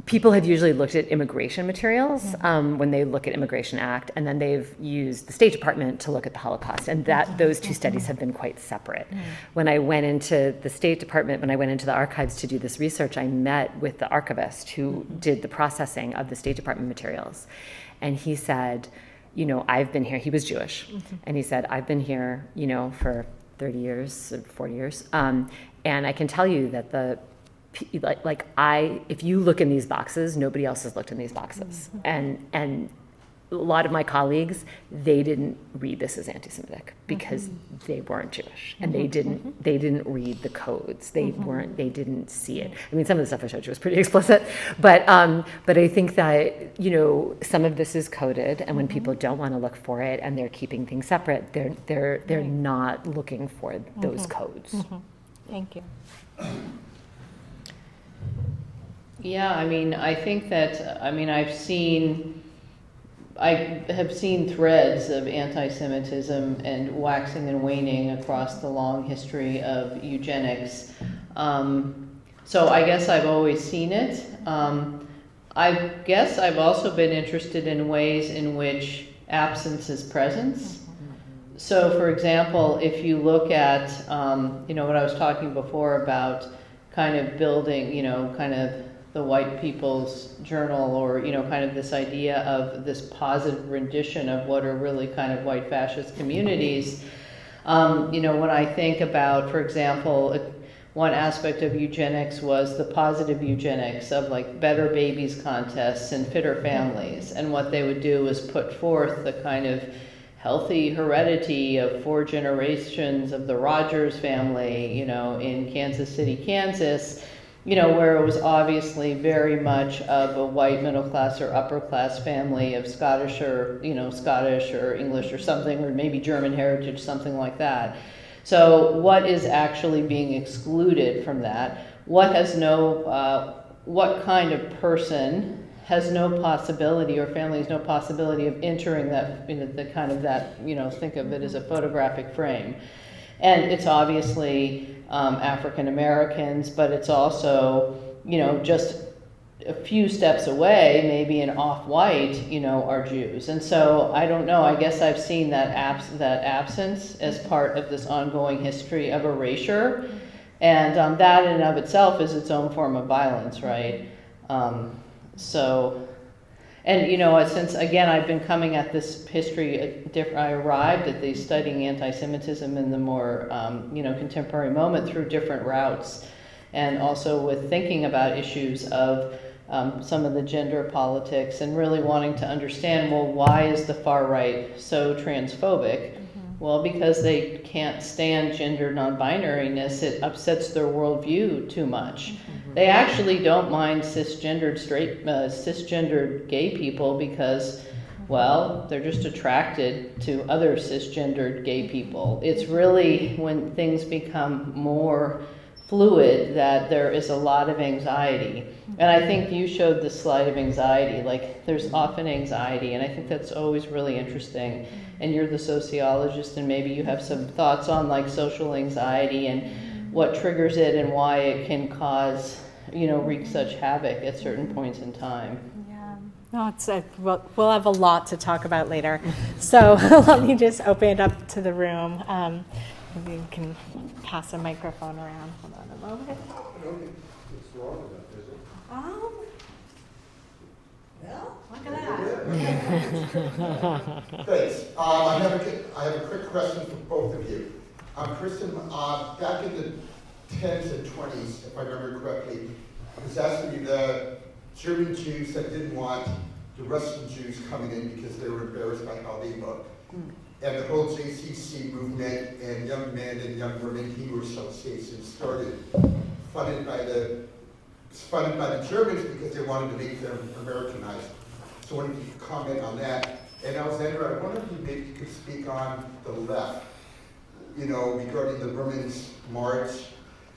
People have usually looked at immigration materials when they look at Immigration Act, and then they've used the State Department to look at the Holocaust, and those two studies have been quite separate. When I went into the State Department, when I went into the archives to do this research, I met with the archivist who did the processing of the State Department materials, and he said, you know, I've been here, he was Jewish, and he said, I've been here, you know, for 30 years, 40 years, and I can tell you that if you look in these boxes, nobody else has looked in these boxes. And a lot of my colleagues, they didn't read this as anti-Semitic because they weren't Jewish, and they didn't read the codes. They didn't see it. I mean, some of the stuff I showed you was pretty explicit, but I think that, you know, some of this is coded, and when people don't want to look for it and they're keeping things separate, they're not looking for those codes. Thank you. Yeah, I mean, I think that, I mean, I have seen threads of anti-Semitism and waxing and waning across the long history of eugenics. So I guess I've always seen it. I guess I've also been interested in ways in which absence is presence. So, for example, if you look at, you know, what I was talking before about kind of building, you know, kind of the white people's journal, or, you know, kind of this idea of this positive rendition of what are really kind of white fascist communities. You know, when I think about, for example, one aspect of eugenics was the positive eugenics of like better babies contests and fitter families. And what they would do is put forth the kind of healthy heredity of 4 generations of the Rogers family, you know, in Kansas City, Kansas, you know, where it was obviously very much of a white middle class or upper class family of Scottish or English or something, or maybe German heritage, something like that. So what is actually being excluded from that? What kind of person has no possibility, or family has no possibility of entering that, you know, the kind of that, you know, think of it as a photographic frame. And it's obviously African Americans, but it's also, you know, just a few steps away, maybe an off-white, you know, are Jews. And so I don't know, I guess I've seen that absence as part of this ongoing history of erasure. And that in and of itself is its own form of violence, right? And, you know, since, again, I've been coming at this history, I arrived at the studying anti-Semitism in the more, you know, contemporary moment through different routes, and also with thinking about issues of some of the gender politics, and really wanting to understand, well, why is the far right so transphobic? Well, because they can't stand gender non-binariness. It upsets their worldview too much. They actually don't mind cisgendered gay people because, well, they're just attracted to other cisgendered gay people. It's really when things become more fluid that there is a lot of anxiety. And I think you showed this slide of anxiety, like there's often anxiety, and I think that's always really interesting. And you're the sociologist, and maybe you have some thoughts on like social anxiety and what triggers it and why it can cause, you know, wreak such havoc at certain points in time. Yeah, no, it's we'll have a lot to talk about later. So let me just open it up to the room. Maybe you can pass a microphone around. Hold on a moment. What's wrong with that, is it? Well, look at that. Thanks. I have a quick question for both of you. Kirsten, back in the 10s and 20s, if I remember correctly, I was asking you the German Jews that didn't want the Russian Jews coming in because they were embarrassed by how they looked. And the whole JCC movement and young men and young women Hebrew associations started, funded by the Germans because they wanted to make them Americanized. So I wonder if you could comment on that. And Alexandra, I wonder if you maybe could speak on the left, you know, regarding the Women's March,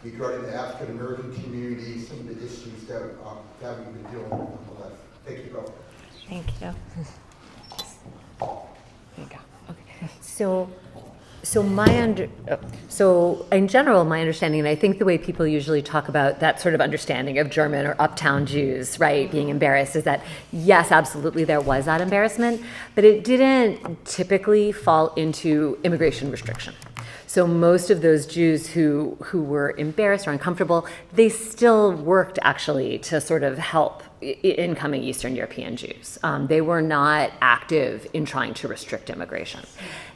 regarding the African American community, some of the issues that we've been dealing with on the left. Thank you both. Thank you. So in general, my understanding, and I think the way people usually talk about that sort of understanding of German or uptown Jews, right, being embarrassed, is that yes, absolutely there was that embarrassment, but it didn't typically fall into immigration restriction. So most of those Jews who were embarrassed or uncomfortable, they still worked actually to sort of help incoming Eastern European Jews. They were not active in trying to restrict immigration.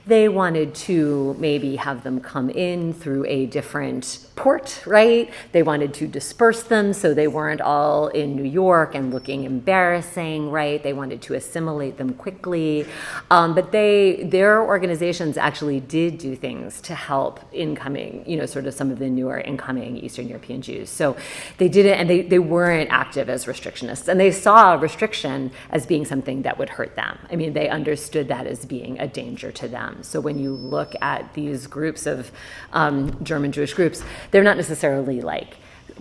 They wanted to maybe have them come in through a different port, right? They wanted to disperse them so they weren't all in New York and looking embarrassing, right? They wanted to assimilate them quickly. But their organizations actually did do things to help incoming, sort of some of the newer incoming Eastern European Jews. So they did it, and they weren't active as restrictionists. And they saw restriction as being something that would hurt them. I mean, they understood that as being a danger to them. So when you look at these groups of German Jewish groups, they're not necessarily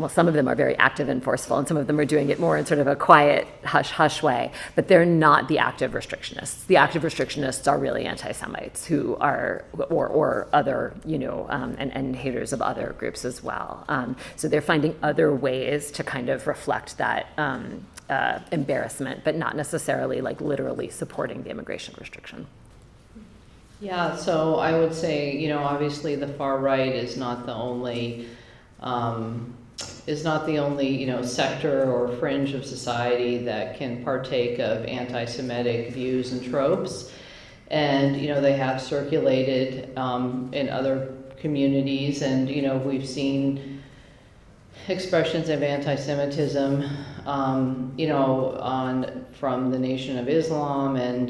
some of them are very active and forceful, and some of them are doing it more in sort of a quiet, hush-hush way, but they're not the active restrictionists. The active restrictionists are really anti-Semites who are, or other, and haters of other groups as well. So they're finding other ways to kind of reflect that embarrassment, but not necessarily literally supporting the immigration restriction. Yeah, so I would say, obviously the far right is not the only sector or fringe of society that can partake of anti-Semitic views and tropes. And, they have circulated in other communities, and, we've seen expressions of anti-Semitism, from the Nation of Islam, and,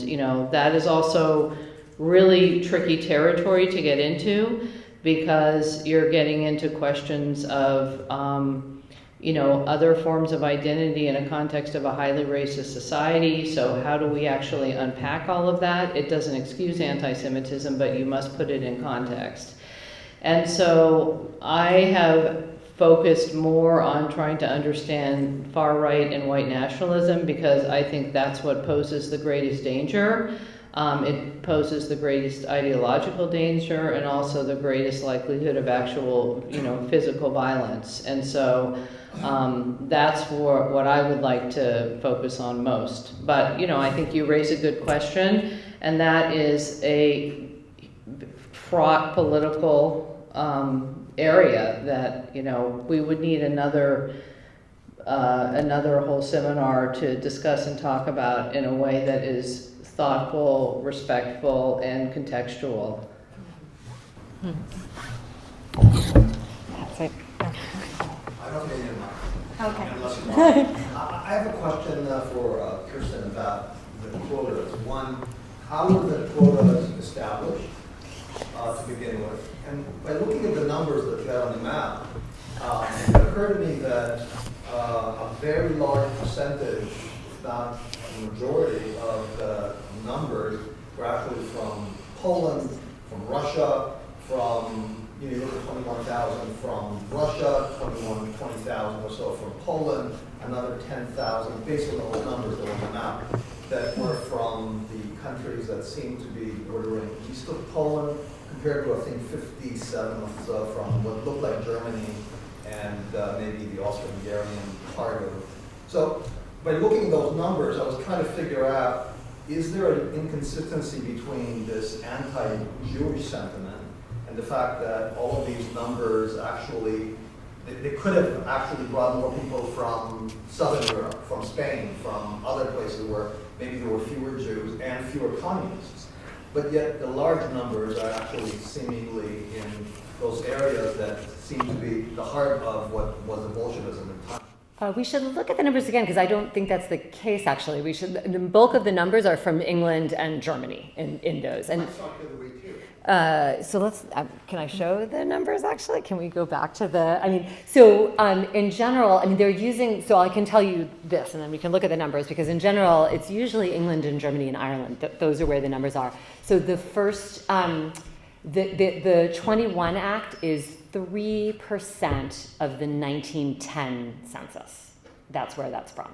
that is also really tricky territory to get into, because you're getting into questions of, other forms of identity in a context of a highly racist society. So how do we actually unpack all of that? It doesn't excuse anti-Semitism, but you must put it in context. And so I have focused more on trying to understand far right and white nationalism, because I think that's what poses the greatest danger. It poses the greatest ideological danger, and also the greatest likelihood of actual, physical violence. And so that's what I would like to focus on most. But, I think you raise a good question, and that is a fraught political area that, we would need another whole seminar to discuss and talk about in a way that is thoughtful, respectful, and contextual. That's it. I don't need it. Okay. I have a question for Kirsten about the quotas. One, how were the quotas established to begin with? And by looking at the numbers that you have on the map, it occurred to me that a very large percentage, if not a majority, of the numbers were actually from Poland, from Russia, from, you look at 21,000 from Russia, 20,000 or so from Poland, another 10,000, basically all the numbers that are on the map, that were from the countries that seem to be bordering east of Poland, compared to, I think, 57 or so from what looked like Germany and maybe the Austro-Hungarian part of it. So by looking at those numbers, I was trying to figure out, is there an inconsistency between this anti-Jewish sentiment and the fact that all of these numbers actually, they could have actually brought more people from Southern Europe, from Spain, from other places where maybe there were fewer Jews and fewer communists. But yet the large numbers are actually seemingly in those areas that seem to be the heart of what was the Bolshevism in time. We should look at the numbers again, because I don't think that's the case, actually. The bulk of the numbers are from England and Germany in those. And so let's, can I show the numbers, actually? Can we go back to in general, they're using, so I can tell you this, and then we can look at the numbers, because in general, it's usually England and Germany and Ireland. Those are where the numbers are. So the first, the 21 Act is 3% of the 1910 census. That's where that's from.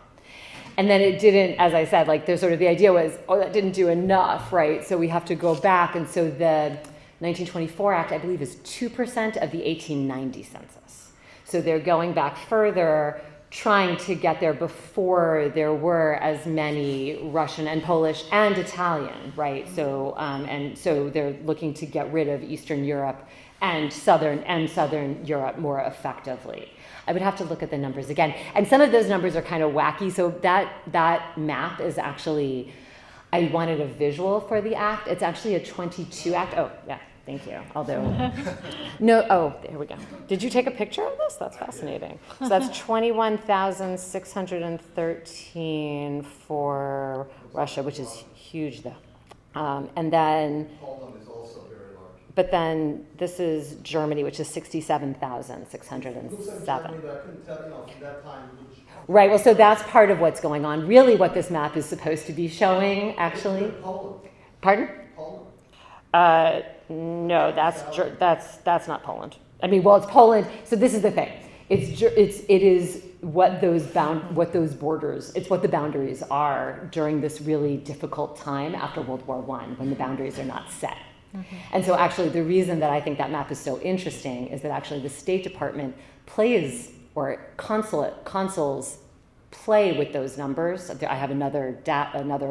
And then it didn't, as I said, like there's sort of the idea was, oh, that didn't do enough, right? So we have to go back. And so the 1924 Act, I believe, is 2% of the 1890 census. So they're going back further, trying to get there before there were as many Russian and Polish and Italian, right? So and so they're looking to get rid of Eastern Europe and Southern Europe more effectively. I would have to look at the numbers again. And some of those numbers are kind of wacky. So that map is actually, I wanted a visual for the act. It's actually a 22 act. Oh, yeah, thank you. Although, no, oh, there we go. Did you take a picture of this? That's fascinating. So that's 21,613 for Russia, which is huge though. And then, Poland is also very large. but then this is Germany, which is 67,607. Looks like Germany, but I couldn't tell, from that time which. Right, well, so that's part of what's going on. Really what this map is supposed to be showing, actually. Poland. Pardon? Poland. No, that's not Poland. I mean, well, it's Poland. So this is the thing. It is what those borders. It's what the boundaries are during this really difficult time after World War I, when the boundaries are not set. Mm-hmm. And so, actually, the reason that I think that map is so interesting is that actually the State Department plays, or consuls play with those numbers. I have another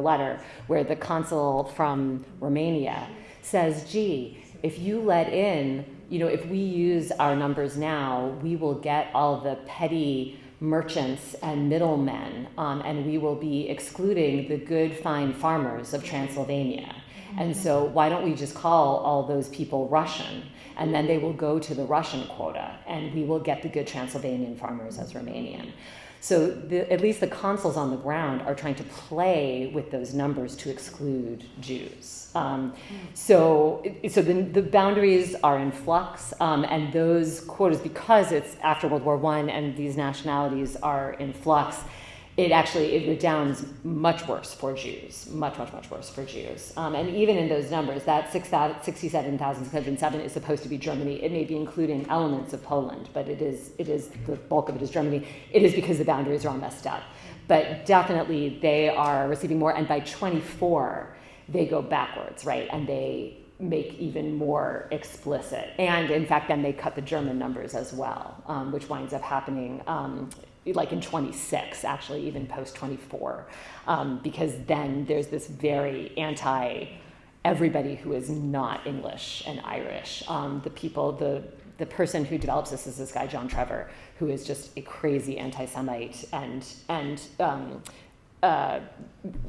letter where the consul from Romania says, gee, if you let in, if we use our numbers now, we will get all the petty merchants and middlemen, and we will be excluding the good, fine farmers of Transylvania. And so why don't we just call all those people Russian? And then they will go to the Russian quota, and we will get the good Transylvanian farmers as Romanian. So at least the consuls on the ground are trying to play with those numbers to exclude Jews. So the boundaries are in flux, and those quotas, because it's after World War I and these nationalities are in flux, it redounds much worse for Jews, much worse for Jews. And even in those numbers, that 67,607 is supposed to be Germany. It may be including elements of Poland, but it is the bulk of it is Germany. It is because the boundaries are all messed up. But definitely they are receiving more, and by 24, they go backwards, right? And they make even more explicit. And in fact, then they cut the German numbers as well, which winds up happening like in 26, actually, even post-24, because then there's this very everybody who is not English and Irish. The person who develops this is this guy, John Trevor, who is just a crazy anti-Semite and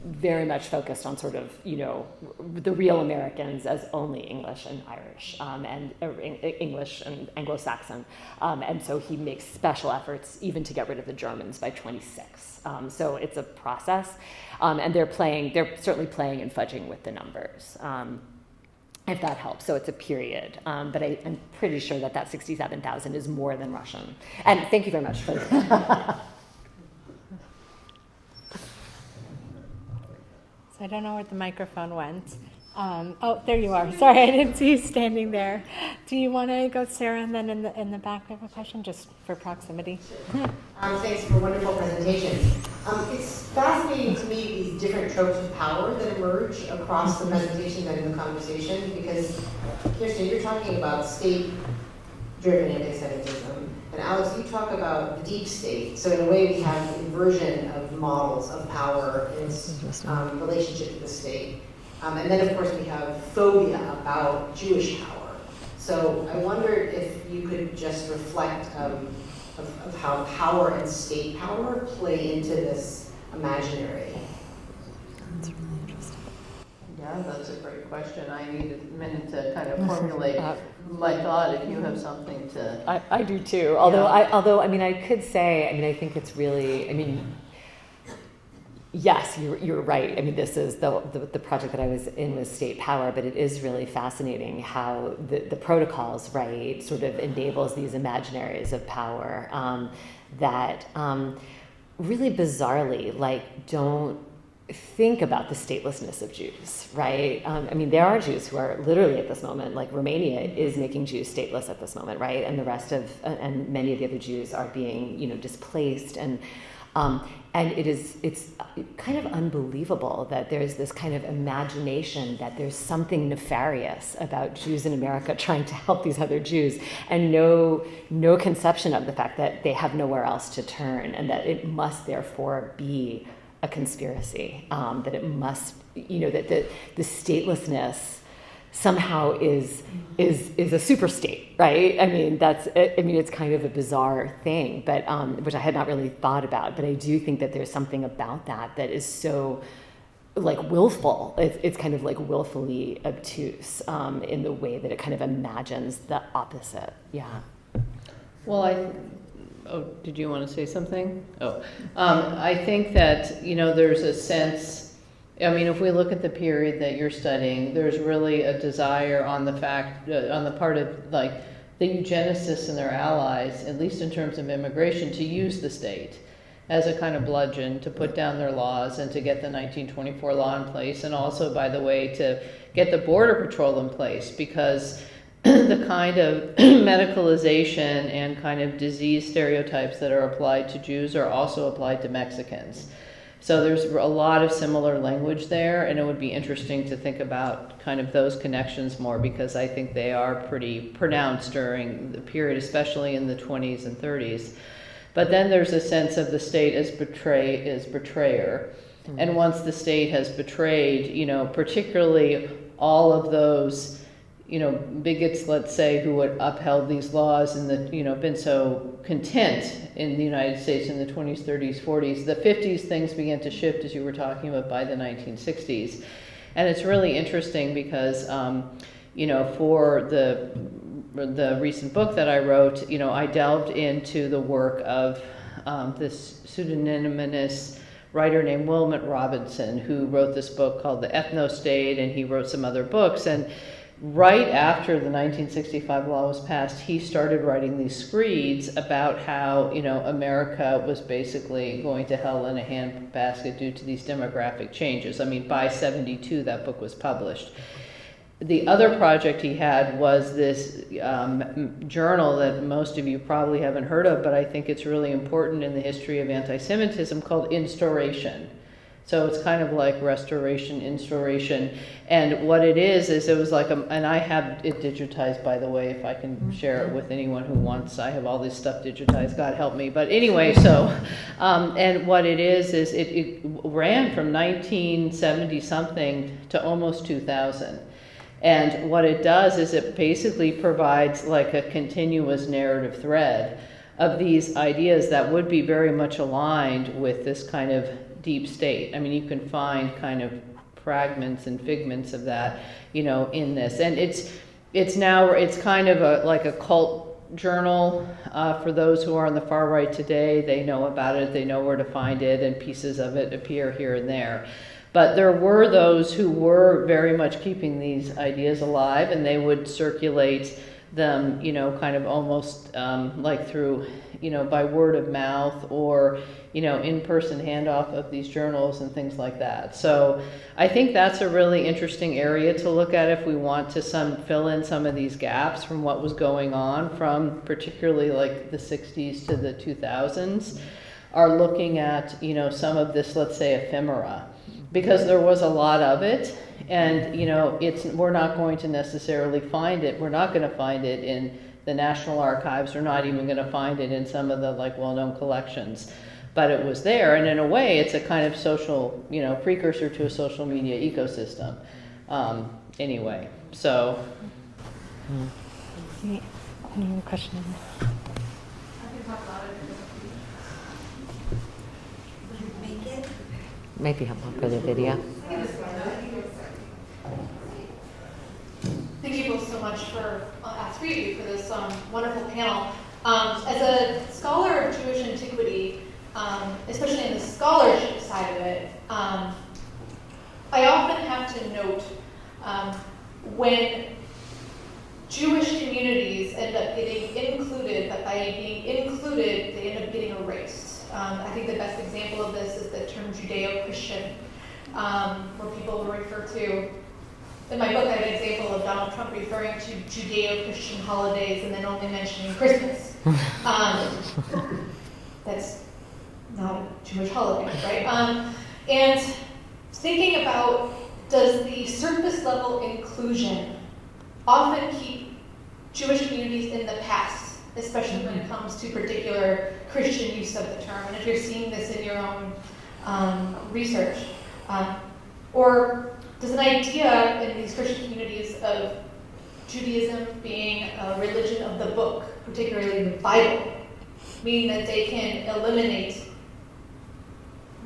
very much focused on sort of, the real Americans as only English and Irish, and English and Anglo-Saxon. And so he makes special efforts even to get rid of the Germans by 26. So it's a process. And they're certainly playing and fudging with the numbers, if that helps. So it's a period. But I'm pretty sure that 67,000 is more than Russian. And thank you very much for I don't know where the microphone went. Oh, there you are. Sorry, I didn't see you standing there. Do you want to go, Sarah, and then in the back we have a question, just for proximity? Thanks for a wonderful presentation. It's fascinating to me these different tropes of power that emerge across the presentation and in the conversation, because, Kirsten, you're talking about state-driven anti-Semitism, and Alex, you talk about the deep state. So in a way, we have inversion of models of power in its relationship to the state. And then, of course, we have phobia about Jewish power. So I wondered if you could just reflect of how power and state power play into this imaginary. That's really interesting. Yeah, that's a great question. I need a minute to kind of formulate my thought if you have something to... I do too. Although I could say, I think it's really, yes, you're right. This is the project that I was in was state power, but it is really fascinating how the protocols, right, sort of enables these imaginaries of power that really bizarrely, don't think about the statelessness of Jews, right? There are Jews who are literally at this moment, like Romania is making Jews stateless at this moment, right? And the rest of, and many of the other Jews are being, displaced. And And it's kind of unbelievable that there's this kind of imagination that there's something nefarious about Jews in America trying to help these other Jews, and no conception of the fact that they have nowhere else to turn, and that it must therefore be a conspiracy, that it must, that the statelessness somehow is a super state, right? It's kind of a bizarre thing, but which I had not really thought about. But I do think that there's something about that is so like willful. It's kind of like willfully obtuse in the way that it kind of imagines the opposite. Yeah. Well, did you want to say something? I think that there's a sense. If we look at the period that you're studying, there's really a desire on the part of like the eugenicists and their allies, at least in terms of immigration, to use the state as a kind of bludgeon to put down their laws and to get the 1924 law in place, and also, by the way, to get the Border Patrol in place, because the kind of medicalization and kind of disease stereotypes that are applied to Jews are also applied to Mexicans. So there's a lot of similar language there, and it would be interesting to think about kind of those connections more, because I think they are pretty pronounced during the period, especially in the 20s and 30s. But then there's a sense of the state as betrayer. Mm-hmm. And once the state has betrayed, particularly all of those bigots, let's say, who had upheld these laws and been so content in the United States in the 20s, 30s, 40s. The 50s, things began to shift, as you were talking about, by the 1960s. And it's really interesting because, for the recent book that I wrote, I delved into the work of this pseudonymous writer named Wilmot Robinson, who wrote this book called The Ethno-State, and he wrote some other books. And right after the 1965 law was passed, he started writing these screeds about how, America was basically going to hell in a handbasket due to these demographic changes. By 72, that book was published. The other project he had was this journal that most of you probably haven't heard of, but I think it's really important in the history of anti-Semitism, called Instauration. So it's kind of like restoration, instauration. And what it is it was like, and I have it digitized, by the way, if I can share it with anyone who wants. I have all this stuff digitized, God help me. But anyway, and what it is it ran from 1970 something to almost 2000. And what it does is it basically provides like a continuous narrative thread of these ideas that would be very much aligned with this kind of deep state. You can find kind of fragments and figments of that, in this. And it's kind of like a cult journal for those who are on the far right today. They know about it, they know where to find it, and pieces of it appear here and there. But there were those who were very much keeping these ideas alive, and they would circulate them, kind of almost like through, by word of mouth or, in-person handoff of these journals and things like that. So I think that's a really interesting area to look at if we want to fill in some of these gaps from what was going on from particularly like the 60s to the 2000s, are looking at, some of this, let's say, ephemera, because there was a lot of it. And, we're not going to necessarily find it. We're not going to find it in the National Archives. We're not even going to find it in some of the well-known collections. But it was there, and in a way, it's a kind of social, precursor to a social media ecosystem. Anyway, so. Any other questions? I can talk about it. Would you make it? Might be helpful for the video. Thank you both so much for you for this wonderful panel. As a scholar of Jewish antiquity, especially in the scholarship side of it, I often have to note when Jewish communities end up getting included, but by being included, they end up getting erased. I think the best example of this is the term Judeo-Christian, where people will refer to. In my book, I have an example of Donald Trump referring to Judeo-Christian holidays and then only mentioning Christmas. That's not a Jewish holiday, right? And thinking about, does the surface level inclusion often keep Jewish communities in the past, especially when it comes to particular Christian use of the term, and if you're seeing this in your own research, or does an idea in these Christian communities of Judaism being a religion of the book, particularly the Bible, mean that they can eliminate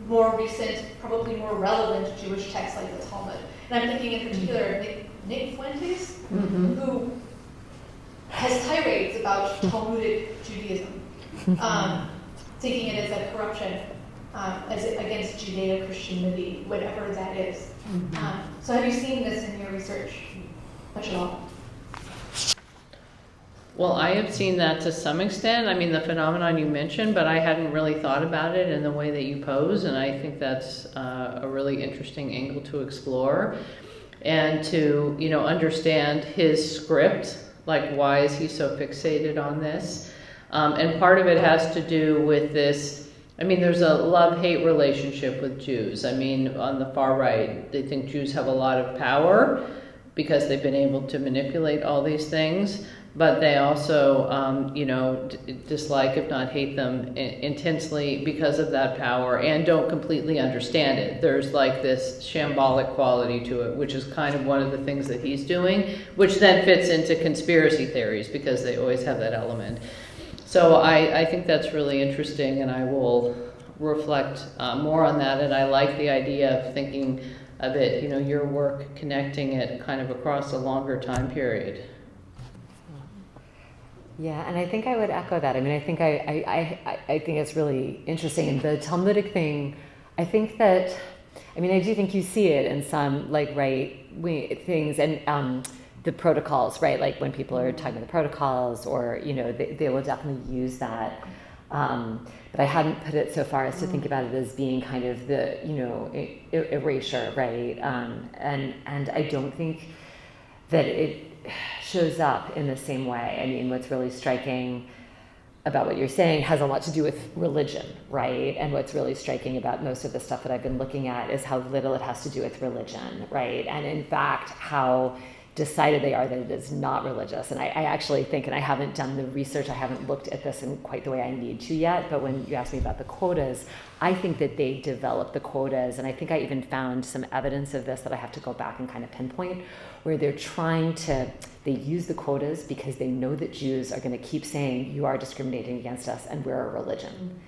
more recent, probably more relevant Jewish texts like the Talmud? And I'm thinking in particular Nick Fuentes, who has tirades about Talmudic Judaism, thinking it as a corruption against Judeo-Christianity, whatever that is. So have you seen this in your research much at all? Well, I have seen that to some extent. I mean, the phenomenon you mentioned, but I hadn't really thought about it in the way that you pose, and I think that's a really interesting angle to explore, and to, you know, understand his script, like why is he so fixated on this? And part of it has to do with this, I mean, there's a love-hate relationship with Jews. I mean, on the far right, they think Jews have a lot of power because they've been able to manipulate all these things. But they also, you know, dislike, if not hate them intensely because of that power, and don't completely understand it. There's like this shambolic quality to it, which is kind of one of the things that he's doing, which then fits into conspiracy theories because they always have that element. So I think that's really interesting, and I will reflect more on that. And I like the idea of thinking of it, you know, your work connecting it kind of across a longer time period. Yeah, and I think I would echo that. I mean, I think I think it's really interesting. And the Talmudic thing, I think that, I mean, I do think you see it in some like things, and the protocols, right? Like when people are talking about the protocols, or you know, they will definitely use that. But I hadn't put it so far as to think about it as being kind of the, you know, erasure, right? And I don't think that it shows up in the same way. I mean, what's really striking about what you're saying has a lot to do with religion, right? And what's really striking about most of the stuff that I've been looking at is how little it has to do with religion, right? And in fact, how decided they are that it is not religious. And I actually think, and I haven't done the research, I haven't looked at this in quite the way I need to yet, but when you asked me about the quotas, I think that they developed the quotas, and I think I even found some evidence of this that I have to go back and kind of pinpoint, where they're trying to, they use the quotas because they know that Jews are going to keep saying, you are discriminating against us and we're a religion.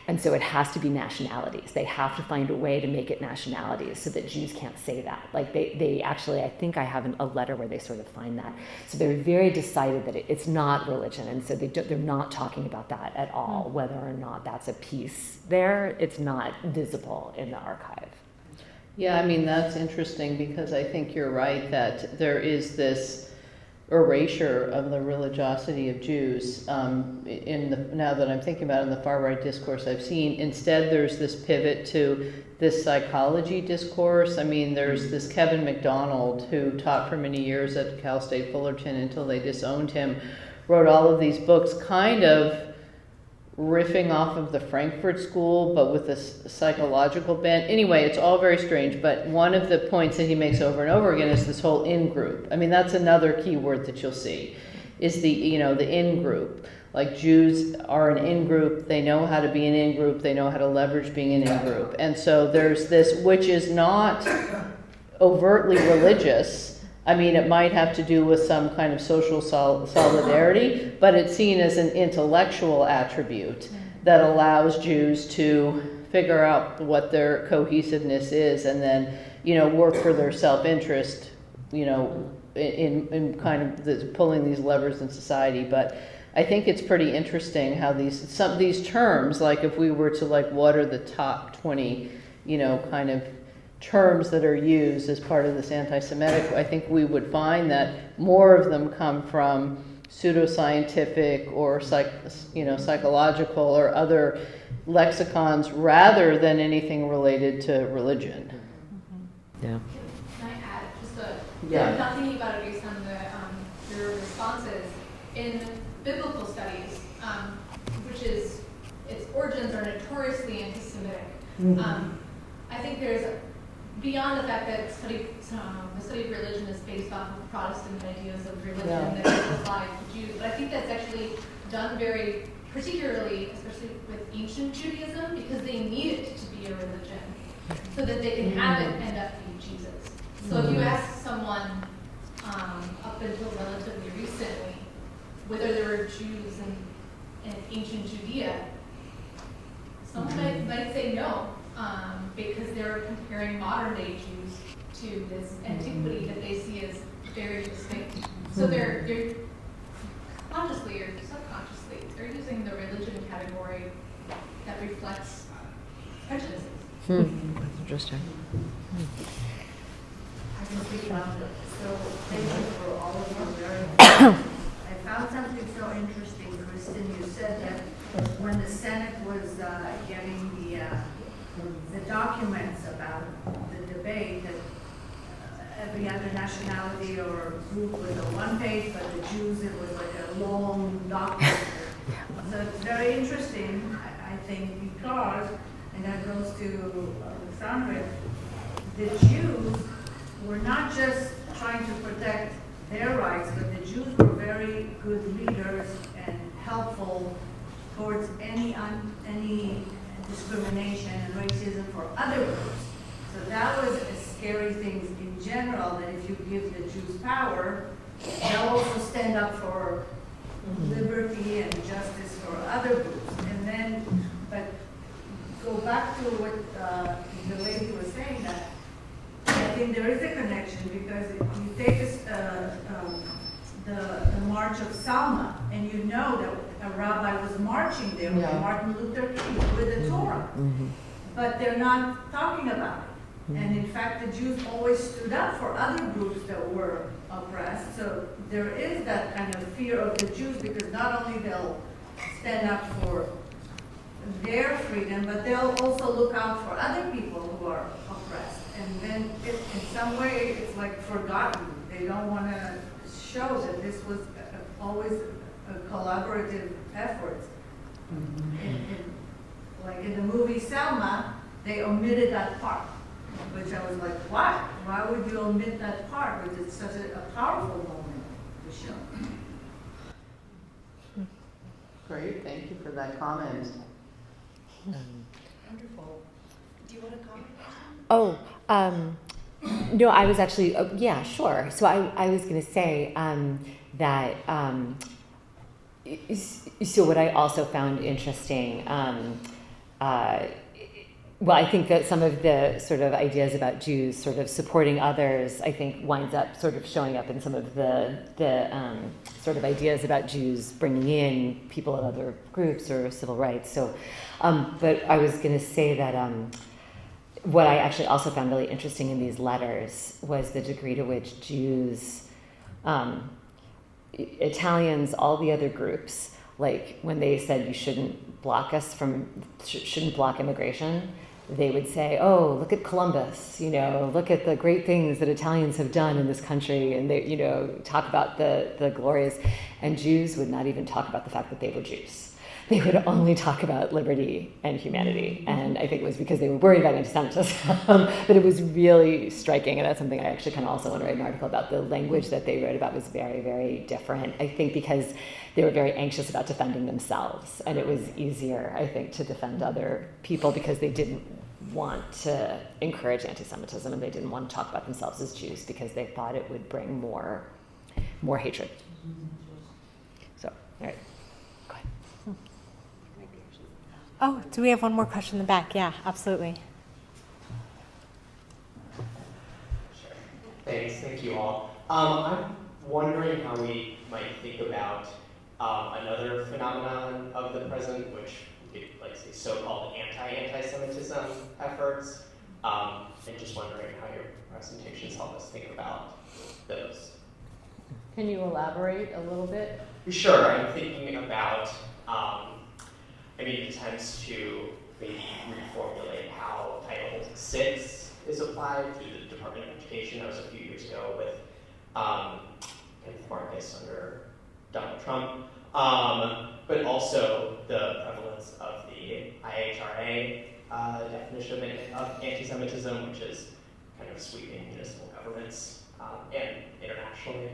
And so it has to be nationalities. They have to find a way to make it nationalities so that Jews can't say that. Like they actually, I think I have a letter where they sort of find that. So they're very decided that it's not religion. And so they're not talking about that at all, whether or not that's a piece there. It's not visible in the archive. Yeah, I mean, that's interesting because I think you're right that there is this erasure of the religiosity of Jews. Now that I'm thinking about it, in the far right discourse I've seen, instead there's this pivot to this psychology discourse. I mean, there's this Kevin McDonald who taught for many years at Cal State Fullerton until they disowned him, wrote all of these books kind of riffing off of the Frankfurt School, but with a psychological bent. Anyway, it's all very strange, but one of the points that he makes over and over again is this whole in-group. I mean, that's another key word that you'll see, is the, you know, the in-group. Like Jews are an in-group, they know how to be an in-group, they know how to leverage being an in-group. And so there's this, which is not overtly religious. I mean, it might have to do with some kind of social solidarity, but it's seen as an intellectual attribute that allows Jews to figure out what their cohesiveness is and then, you know, work for their self-interest, you know, in kind of pulling these levers in society. But I think it's pretty interesting how these terms, like if we were to like, what are the top 20, you know, kind of terms that are used as part of this anti-Semitic, I think we would find that more of them come from pseudoscientific or psychological or other lexicons rather than anything related to religion. Yeah. Can I add just I'm not thinking about it based on your responses in biblical studies, which is, it's origins are notoriously anti-Semitic. I think there's, beyond the fact that the study of religion is based off of Protestant ideas of religion that apply to Jews, but I think that's actually done very, particularly, especially with ancient Judaism, because they need it to be a religion, so that they can have it end up being Jesus. So if you ask someone up until relatively recently whether there were Jews in ancient Judea, someone might say no, because they're comparing modern day Jews to this antiquity that they see as very distinct. So they're consciously or subconsciously, they're using the religion category that reflects prejudices. Interesting. I can speak about it. So thank you for all of your very I found something so interesting, Kirsten. You said that when the Senate was getting the documents about the debate, that every other nationality or group was a one page, but the Jews, it was like a long document. So it's very interesting, I think, because, and that goes to Alexandra, the Jews were not just trying to protect their rights, but the Jews were very good leaders and helpful towards any discrimination and racism for other groups. So that was a scary thing in general, that if you give the Jews power, they'll also stand up for liberty and justice for other groups. And then, but go back to what the lady was saying, that I think there is a connection, because if you take this, the March of Selma, and you know that a rabbi was marching there with Martin Luther King with the Torah, but they're not talking about it. And in fact, the Jews always stood up for other groups that were oppressed. So there is that kind of fear of the Jews, because not only they'll stand up for their freedom, but they'll also look out for other people who are oppressed. And then in some way, it's like forgotten. They don't want to show that this was always a collaborative effort. Like in the movie Selma, they omitted that part, which I was like, why? Why would you omit that part? Because it's such a powerful moment to show. Great, thank you for that comment. Wonderful. Do you want to comment? Oh, no, I was actually, yeah, sure. So I was going to say that, so what I also found interesting, well, I think that some of the sort of ideas about Jews sort of supporting others, I think winds up sort of showing up in some of the sort of ideas about Jews bringing in people of other groups or civil rights. So, but I was going to say that what I actually also found really interesting in these letters was the degree to which Jews, Italians, all the other groups, like when they said you shouldn't block immigration, they would say, oh, look at Columbus, look at the great things that Italians have done in this country, and they, talk about the glorious, and Jews would not even talk about the fact that they were Jews. They would only talk about liberty and humanity, and I think it was because they were worried about anti-Semitism, but it was really striking, and that's something I actually kind of also want to write an article about. The language that they wrote about was very, very different, I think because they were very anxious about defending themselves, and it was easier, I think, to defend other people because they didn't want to encourage anti-Semitism, and they didn't want to talk about themselves as Jews because they thought it would bring more hatred. So, all right. Oh, do we have one more question in the back? Yeah, absolutely. Sure. Thanks. Thank you all. I'm wondering how we might think about another phenomenon of the present, which we could like say so-called anti-Semitism efforts, and just wondering how your presentations help us think about those. Can you elaborate a little bit? Sure. I'm thinking about attempts to maybe reformulate how Title VI is applied to the Department of Education. That was a few years ago with Marcus under Donald Trump, but also the prevalence of the IHRA definition of anti-Semitism, which is kind of sweeping municipal governments and internationally.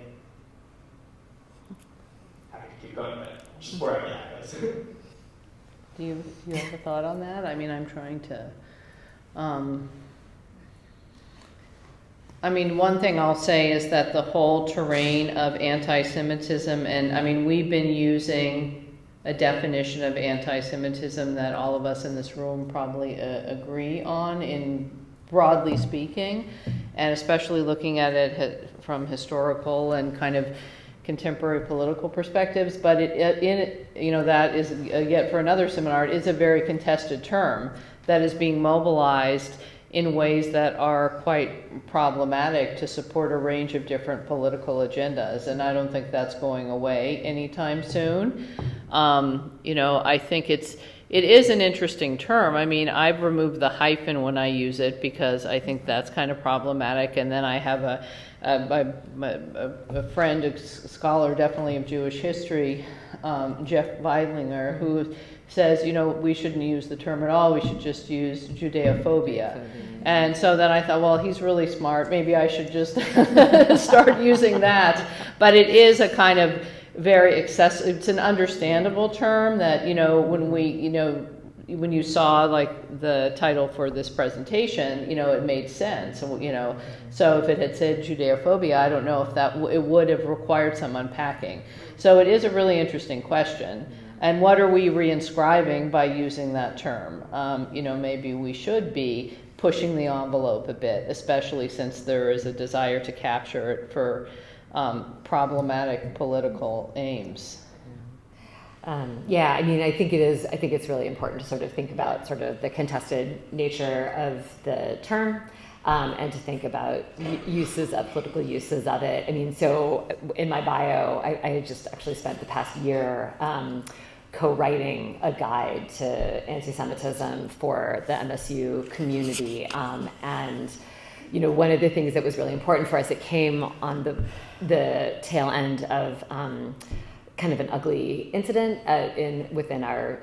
Happy to keep going, but just wherever that goes. Do you have a thought on that? I mean, I'm trying to. I mean, one thing I'll say is that the whole terrain of anti-Semitism, and I mean, we've been using a definition of anti-Semitism that all of us in this room probably agree on, in broadly speaking, and especially looking at it from historical and kind of contemporary political perspectives. But that is yet for another seminar. It is a very contested term that is being mobilized in ways that are quite problematic to support a range of different political agendas, and I don't think that's going away anytime soon. I think it is an interesting term. I mean, I've removed the hyphen when I use it because I think that's kind of problematic, and then I have a friend, a scholar definitely of Jewish history, Jeff Weidlinger, who says, we shouldn't use the term at all, we should just use Judeophobia. And so then I thought, well, he's really smart, maybe I should just start using that. But it is a kind of very accessible, it's an understandable term that, when you saw like the title for this presentation, it made sense. So if it had said Judeophobia, I don't know if it would have required some unpacking. So it is a really interesting question. And what are we reinscribing by using that term? Maybe we should be pushing the envelope a bit, especially since there is a desire to capture it for problematic political aims. I think it's really important to sort of think about sort of the contested nature of the term, and to think about political uses of it. I mean, so in my bio, I just actually spent the past year co-writing a guide to anti-Semitism for the MSU community, and one of the things that was really important for us, it came on the tail end of kind of an ugly incident within our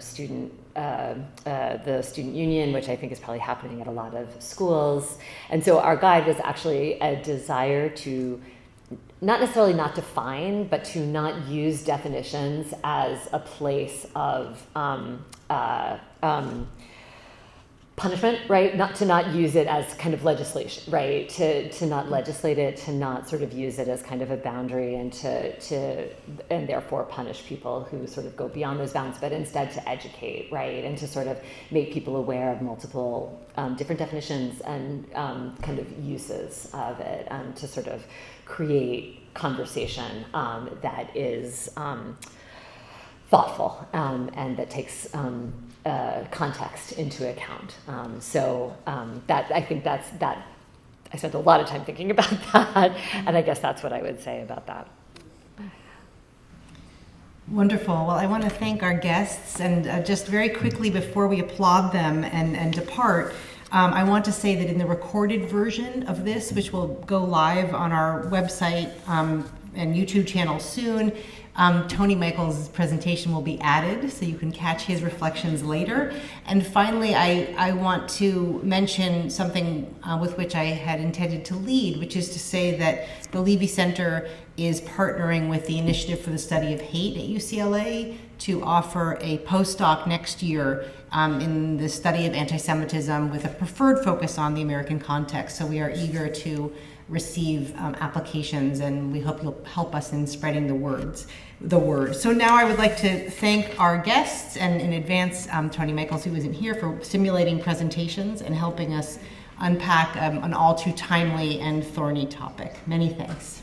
the student union, which I think is probably happening at a lot of schools. And so our guide was actually a desire to not necessarily not define, but to not use definitions as a place of punishment, right? Not use it as kind of legislation, right? To not legislate it, to not sort of use it as kind of a boundary, and and therefore punish people who sort of go beyond those bounds, but instead to educate, right? And to sort of make people aware of multiple different definitions and kind of uses of it, to sort of create conversation that is thoughtful and that takes context into account. That I think that I spent a lot of time thinking about that, and I guess that's what I would say about that. Wonderful. Well, I want to thank our guests, and just very quickly before we applaud them and depart, I want to say that in the recorded version of this, which will go live on our website and YouTube channel soon, Tony Michels' presentation will be added, so you can catch his reflections later. And finally, I want to mention something with which I had intended to lead, which is to say that the Leve Center is partnering with the Initiative for the Study of Hate at UCLA to offer a postdoc next year in the study of anti-Semitism with a preferred focus on the American context. So we are eager to receive applications, and we hope you'll help us in spreading the word. So now I would like to thank our guests, and in advance, Tony Michels, who isn't here, for simulating presentations and helping us unpack an all too timely and thorny topic. Many thanks.